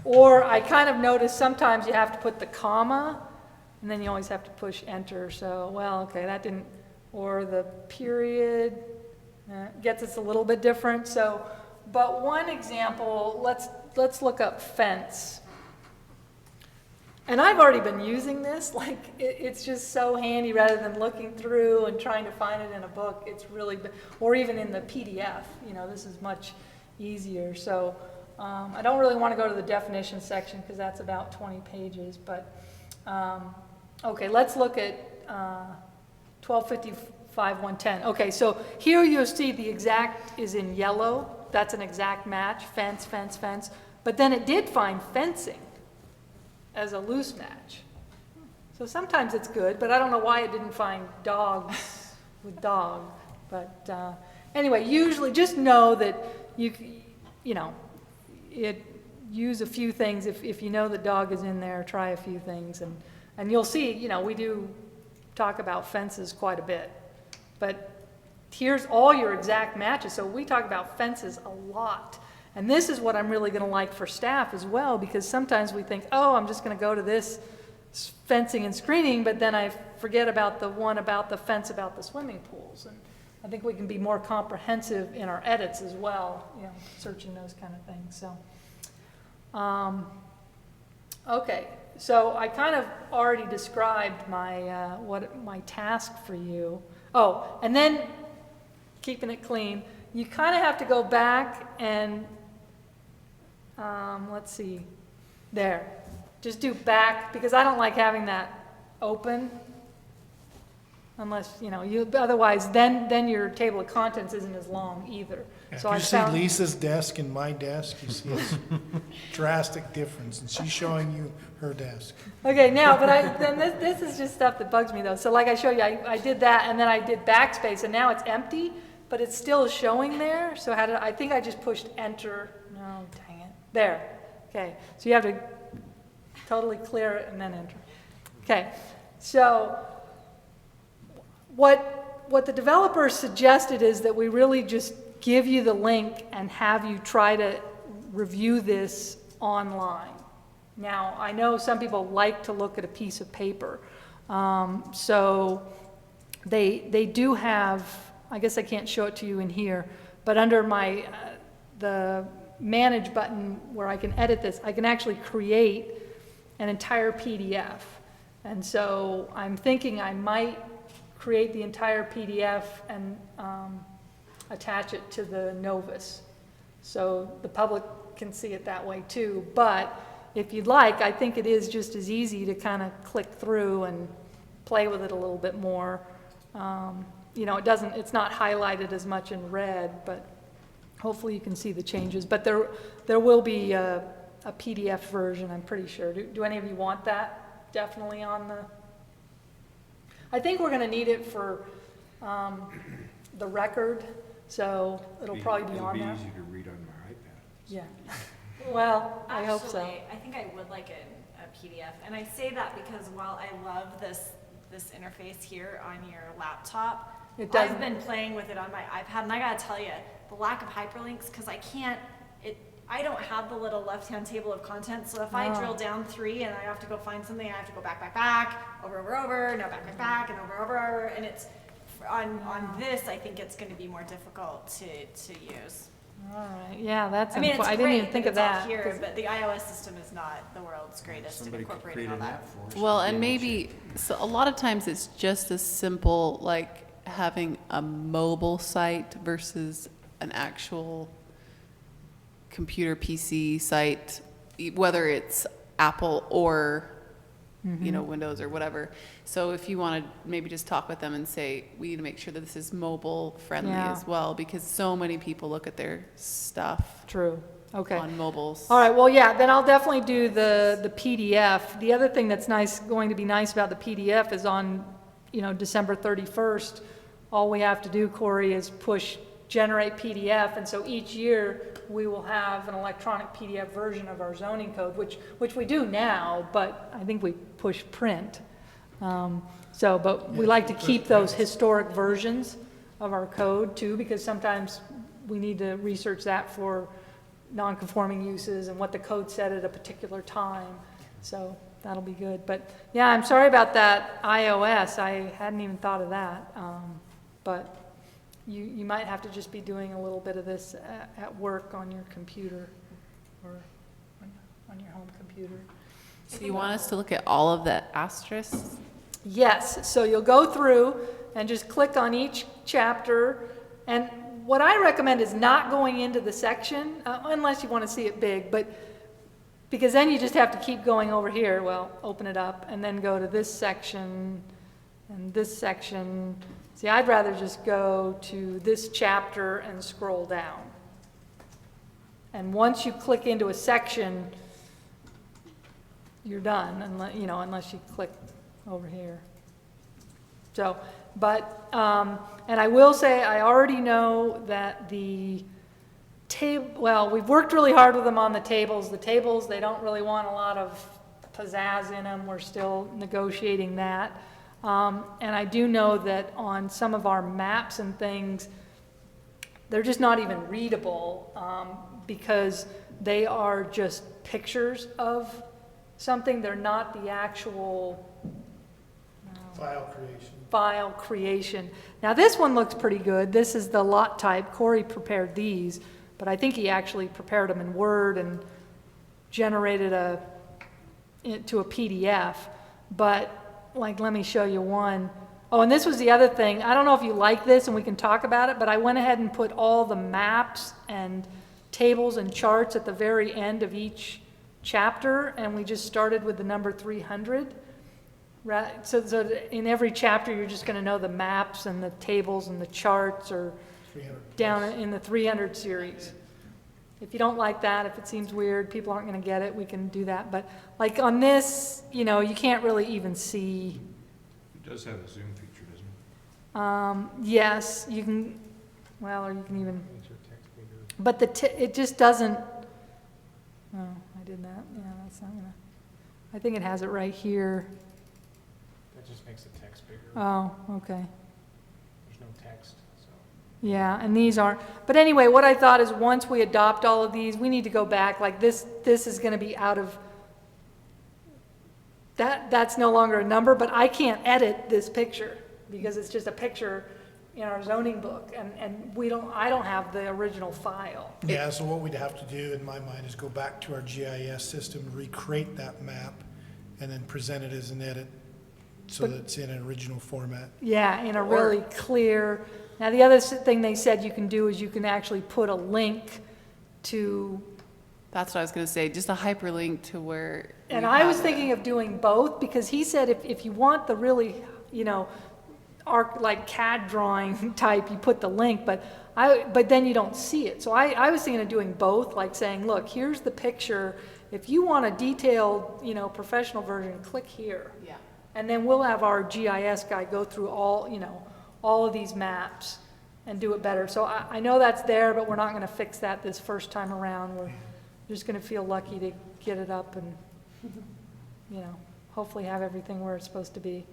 or I kind of noticed sometimes you have to put the comma, and then you always have to push enter, so, well, okay, that didn't, or the period, gets us a little bit different, so, but one example, let's look up fence. And I've already been using this, like, it's just so handy rather than looking through and trying to find it in a book. It's really, or even in the PDF, you know, this is much easier. So I don't really want to go to the definition section because that's about 20 pages, but okay, let's look at 1255.110. Okay, so here you'll see the exact is in yellow. That's an exact match, fence, fence, fence. But then it did find fencing as a loose match. So sometimes it's good, but I don't know why it didn't find dogs with dog. But anyway, usually just know that you know, use a few things. If you know the dog is in there, try a few things. And you'll see, you know, we do talk about fences quite a bit. But here's all your exact matches. So we talk about fences a lot. And this is what I'm really going to like for staff as well, because sometimes we think, oh, I'm just going to go to this fencing and screening, but then I forget about the one about the fence about the swimming pools. And I think we can be more comprehensive in our edits as well, you know, searching those kind of things. So, okay, so I kind of already described my my task for you. Oh, and then keeping it clean, you kind of have to go back and let's see, there. Just do back, because I don't like having that open, unless, you know, otherwise then your table of contents isn't as long either. So If you see Lisa's desk and my desk, you see a drastic difference, and she's showing you her desk. Okay, now, but then this is just stuff that bugs me though. So like I showed you, I did that, and then I did backspace, and now it's empty, but it's still showing there. So I think I just pushed enter. No, dang it. There. Okay, so you have to totally clear it and then enter. Okay, so what the developers suggested is that we really just give you the link and have you try to review this online. Now, I know some people like to look at a piece of paper, so they do have, I guess I can't show it to you in here, But under my, the manage button where I can edit this, I can actually create an entire PDF. And so I'm thinking I might create the entire PDF and attach it to the Novus. So the public can see it that way too. But if you'd like, I think it is just as easy to kind of click through and play with it a little bit more. You know, it's not highlighted as much in red, but hopefully you can see the changes. But there will be a PDF version, I'm pretty sure. Do any of you want that? Definitely on the, I think we're gonna need it for the record, so it'll probably be on there. It'll be easy to read on my iPad. Yeah, well, I hope so. Actually, I think I would like a PDF, and I say that because while I love this interface here on your laptop, It doesn't. I've been playing with it on my iPad, and I gotta tell you, the lack of hyperlinks, because I don't have the little left-hand table of contents, so if I No. drill down 3 and I have to go find something, I have to go back, over, no, back, and over, and it's, on this, I think it's gonna be more difficult to use. All right, yeah, that's, I mean, it's I didn't even great think that of it's all that. here, 'Cause- but the iOS system is not the world's greatest at Somebody could incorporating create all an that. app for us. Well, to and be able to- maybe, so a lot of times it's just as simple, like having a mobile site versus an actual computer PC site, whether it's Apple or, you know, Windows or whatever. So if you want to maybe just talk with them and say, we need to make sure that this is mobile friendly Yeah. as well, because so many people look at their stuff True, okay. on mobiles. All right, well, yeah, then I'll definitely do the PDF. The other thing that's going to be nice about the PDF is on, you know, December 31st, all we have to do, Corey, is push generate PDF, and so each year we will have an electronic PDF version of our zoning code, which we do now, but I think we push print. But we like to keep those historic versions of our code too, because sometimes we need to research that for non-conforming uses and what the code said at a particular time. So that'll be good. But yeah, I'm sorry about that iOS. I hadn't even thought of that. But you might have to just be doing a little bit of this at work on your computer or on your home computer. So you want us to look at all of the asterisks? Yes, so you'll go through and just click on each chapter. And what I recommend is not going into the section, unless you want to see it big, but because then you just have to keep going over here. Well, open it up and then go to this section and this section. See, I'd rather just go to this chapter and scroll down. And once you click into a section, you're done, unless you click over here. So, but, and I will say, I already know that the well, we've worked really hard with them on the tables. The tables, they don't really want a lot of pizzazz in them. We're still negotiating that. And I do know that on some of our maps and things, they're just not even readable because they are just pictures of something. They're not the actual file creation. Now this one looks pretty good. This is the lot type. Corey prepared these, but I think he actually prepared them in Word and generated it to a PDF. But like, let me show you one. Oh, and this was the other thing. I don't know if you like this and we can talk about it, but I went ahead and put all the maps and tables and charts at the very end of each chapter, and we just started with the number 300. Right? So in every chapter, you're just going to know the maps and the tables and the charts are down in the 300 series. If you don't like that, if it seems weird, people aren't going to get it, we can do that. But like on this, you can't really even see. It does have a zoom feature, doesn't it? Yes, you can, or you can even, but it just doesn't, oh, I did that, yeah, that's not gonna, I think it has it right here. That just makes the text bigger. Oh, okay. There's no text, so. Yeah, and these aren't, but anyway, what I thought is once we adopt all of these, we need to go back, like this is gonna be out of, that's no longer a number, but I can't edit this picture because it's just a picture. in our zoning book, and I don't have the original file. Yeah, so what we'd have to do, in my mind, is go back to our GIS system, recreate that map, and then present it as an edit, so that it's in an original format. Yeah, in a really clear, now the other thing they said you can do is you can actually put a link to, That's what I was gonna say, just a hyperlink to where. and we I have was it. thinking of doing both, because he said if you want the really, like CAD drawing type, you put the link, but then you don't see it. So I was thinking of doing both, like saying, look, here's the picture. If you want a detailed, professional version, click here. Yeah. And then we'll have our GIS guy go through all of these maps and do it better. So I know that's there, but we're not gonna fix that this first time around. We're just gonna feel lucky to get it up and, hopefully have everything where it's supposed to be.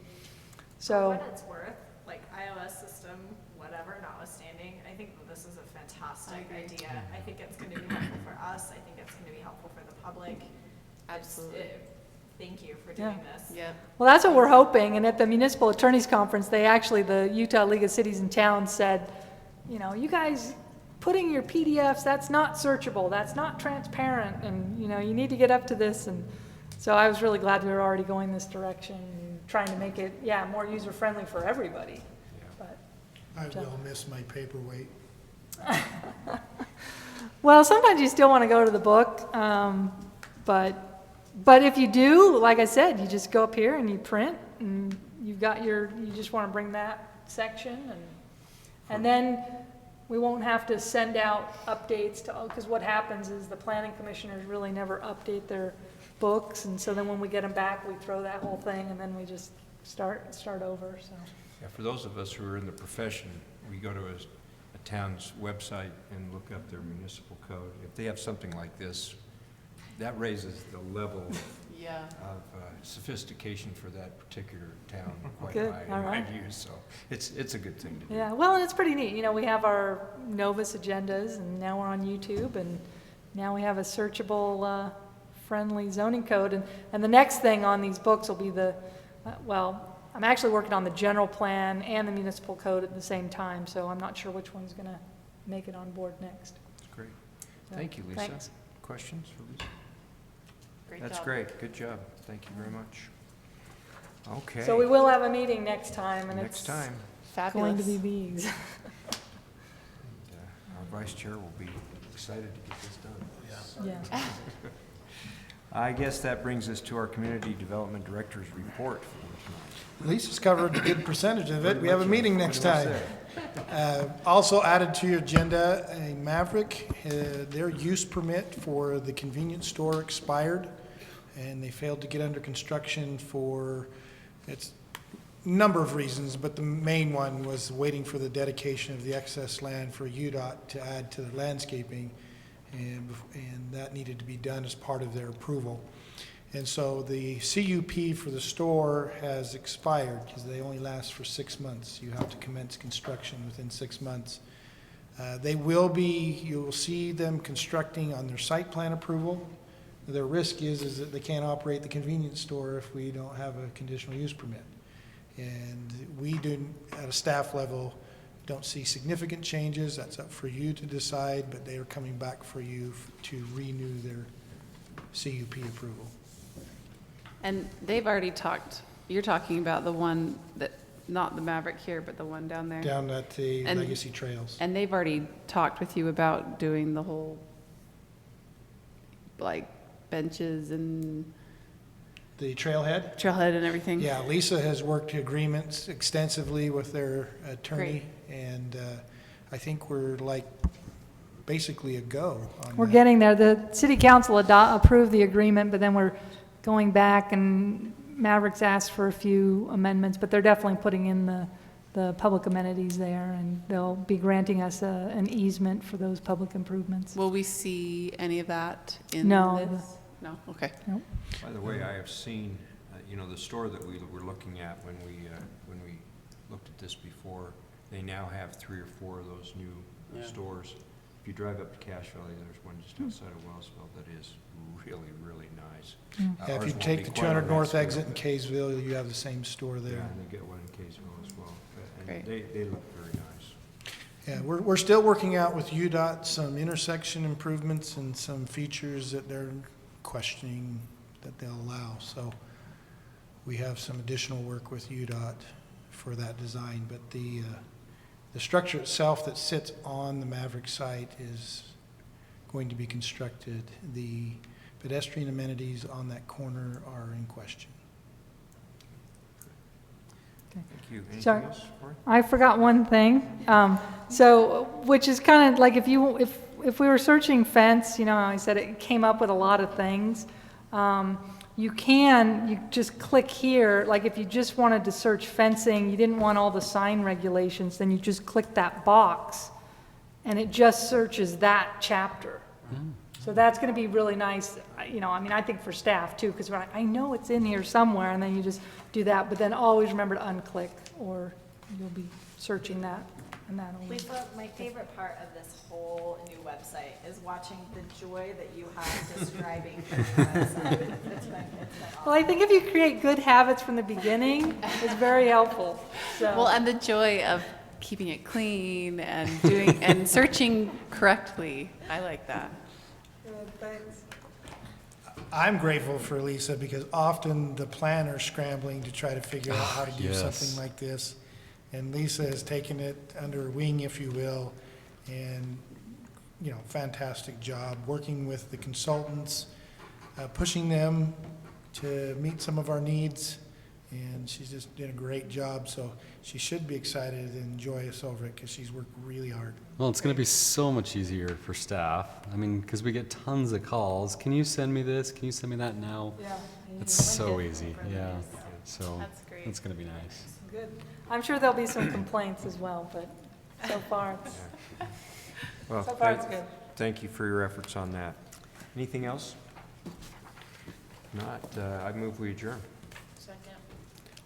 For So, what it's worth, like iOS system, whatever, notwithstanding, I think that this is a fantastic idea. I think it's gonna be helpful for us, I think it's gonna be helpful for the public. Absolutely. Thank you for doing this. Yep. well, that's what we're hoping. And at the municipal attorneys conference, the Utah League of Cities and Towns said, you guys putting your PDFs, that's not searchable, that's not transparent, and, you need to get up to this. And so I was really glad we were already going this direction, and trying to make it, more user-friendly for everybody. But, I will miss my paperweight. well, sometimes you still want to go to the book, but if you do, like I said, you just go up here and you print, and you just want to bring that section, and then we won't have to send out updates because what happens is the planning commissioners really never update their books, and so then when we get them back, we throw that whole thing, and then we just start over, so. Yeah, for those of us who are in the profession, we go to a town's website and look up their municipal code. If they have something like this, that raises the level Yeah. of sophistication for that particular town quite Good, high, all in my right. view, so it's a good thing to do. Yeah, well, and it's pretty neat. We have our Novus agendas, and now we're on YouTube, and now we have a searchable, friendly zoning code. And the next thing on these books will be I'm actually working on the general plan and the municipal code at the same time, so I'm not sure which one's gonna make it on board next. That's great. So, Thank you, Lisa. thanks. Questions for Lisa? Great That's job. great. Good job. Thank you very much. Okay. So we will have a meeting next time, and Next it's time, going to Fabulous. be these. our vice chair will be excited to get this done. Yeah. I guess that brings us to our community development director's report for tonight. Lisa's covered a good percentage of it. We have a Pretty meeting much next time. there. Also added to your agenda, a Maverick, their use permit for the convenience store expired, and they failed to get under construction for, it's a number of reasons, but the main one was waiting for the dedication of the excess land for UDOT to add to the landscaping, and that needed to be done as part of their approval. And so the CUP for the store has expired because they only last for 6 months. You have to commence construction within 6 months. You'll see them constructing on their site plan approval. Their risk is that they can't operate the convenience store if we don't have a conditional use permit. And we do, at a staff level, don't see significant changes. That's up for you to decide, but they are coming back for you to renew their CUP approval. And they've already talked, you're talking about the one that, not the Maverick here, but the one down there. Down at the And- Legacy Trails. And they've already talked with you about doing the whole, like, benches and The trailhead? trailhead and everything? Yeah, Lisa has worked agreements extensively with their attorney, and I think we're like basically a go on We're that. getting there. The city council approved the agreement, but then we're going back, and Mavericks asked for a few amendments, but they're definitely putting in the public amenities there, and they'll be granting us an easement for those public improvements. Will we see any of that in No. this? No, okay. By the way, I have seen, the store that we were looking at when we looked at this before, they now have 3 or 4 of those new Yeah. stores. If you drive up to Cache Valley, there's one just outside of Wellsville that is really, really nice. Yeah, if Ours you won't take be the quite 200 on that North scale, exit in but- Kaysville, you have the same store Yeah, there. and they get one in Kaysville as well. And Great. they look very nice. Yeah, we're still working out with UDOT some intersection improvements and some features that they're questioning that they'll allow. So we have some additional work with UDOT for that design, but the structure itself that sits on the Maverick site is going to be constructed. The pedestrian amenities on that corner are in question. Thank you. Anything Sorry. else, Cory? I forgot one thing. Which is kind of like if we were searching fence, you know, how I said it came up with a lot of things. You just click here, like if you just wanted to search fencing, you didn't want all the sign regulations, then you just click that box and it just searches that chapter. So that's going to be really nice, you know, I mean, I think for staff too, because I know it's in here somewhere, and then you just do that, but then always remember to unclick, or you'll be searching that and that only. Lisa, my favorite part of this whole new website is watching the joy that you have describing the new website. It's been Well, I think if you create good habits from the beginning, it's very helpful, so. Well, and the joy of keeping it clean and doing, and searching correctly. I like that. Thanks. I'm grateful for Lisa because often the planners scrambling to try to figure out how to do yes. something like this. And Lisa has taken it under her wing, if you will, and, you know, fantastic job working with the consultants, pushing them to meet some of our needs. And she's just done a great job, so she should be excited and joyous over it because she's worked really hard. Well, it's going to be so much easier for staff. I mean, because we get tons of calls. Can you send me this? Can you send me that now? Yeah. It's so easy. Yeah. So That's great. it's going to be nice. Good. I'm sure there'll be some complaints as well, but so far, Well, so far it's good. thank you for your efforts on that. Anything else? Not, I move we adjourn. Second.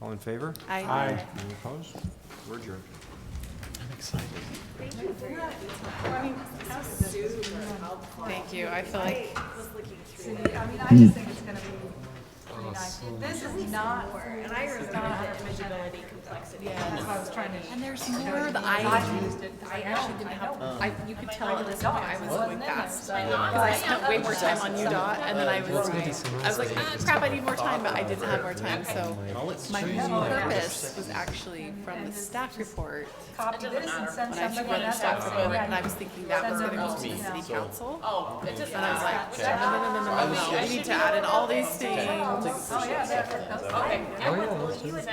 All in favor? I Any opposed? We're adjourned. I'm excited. Thank you. I feel like I mean, I just think it's gonna be pretty nice. This is not, and I remember the visibility complexity. that's what I was trying to. And there's more that I actually didn't have, you could tell at this point I was going fast. Because I spent way more time on UDOT, and then I was like, crap, I need more time, but I didn't have more time, so my purpose was actually from the staff report. Copy this and send When I somebody read the else. staff report, and I was thinking that was gonna go to the city council. Oh, it just. And I was like, no, we need to add in all these things. Oh, yeah, Okay. Oh, yeah, let's do it.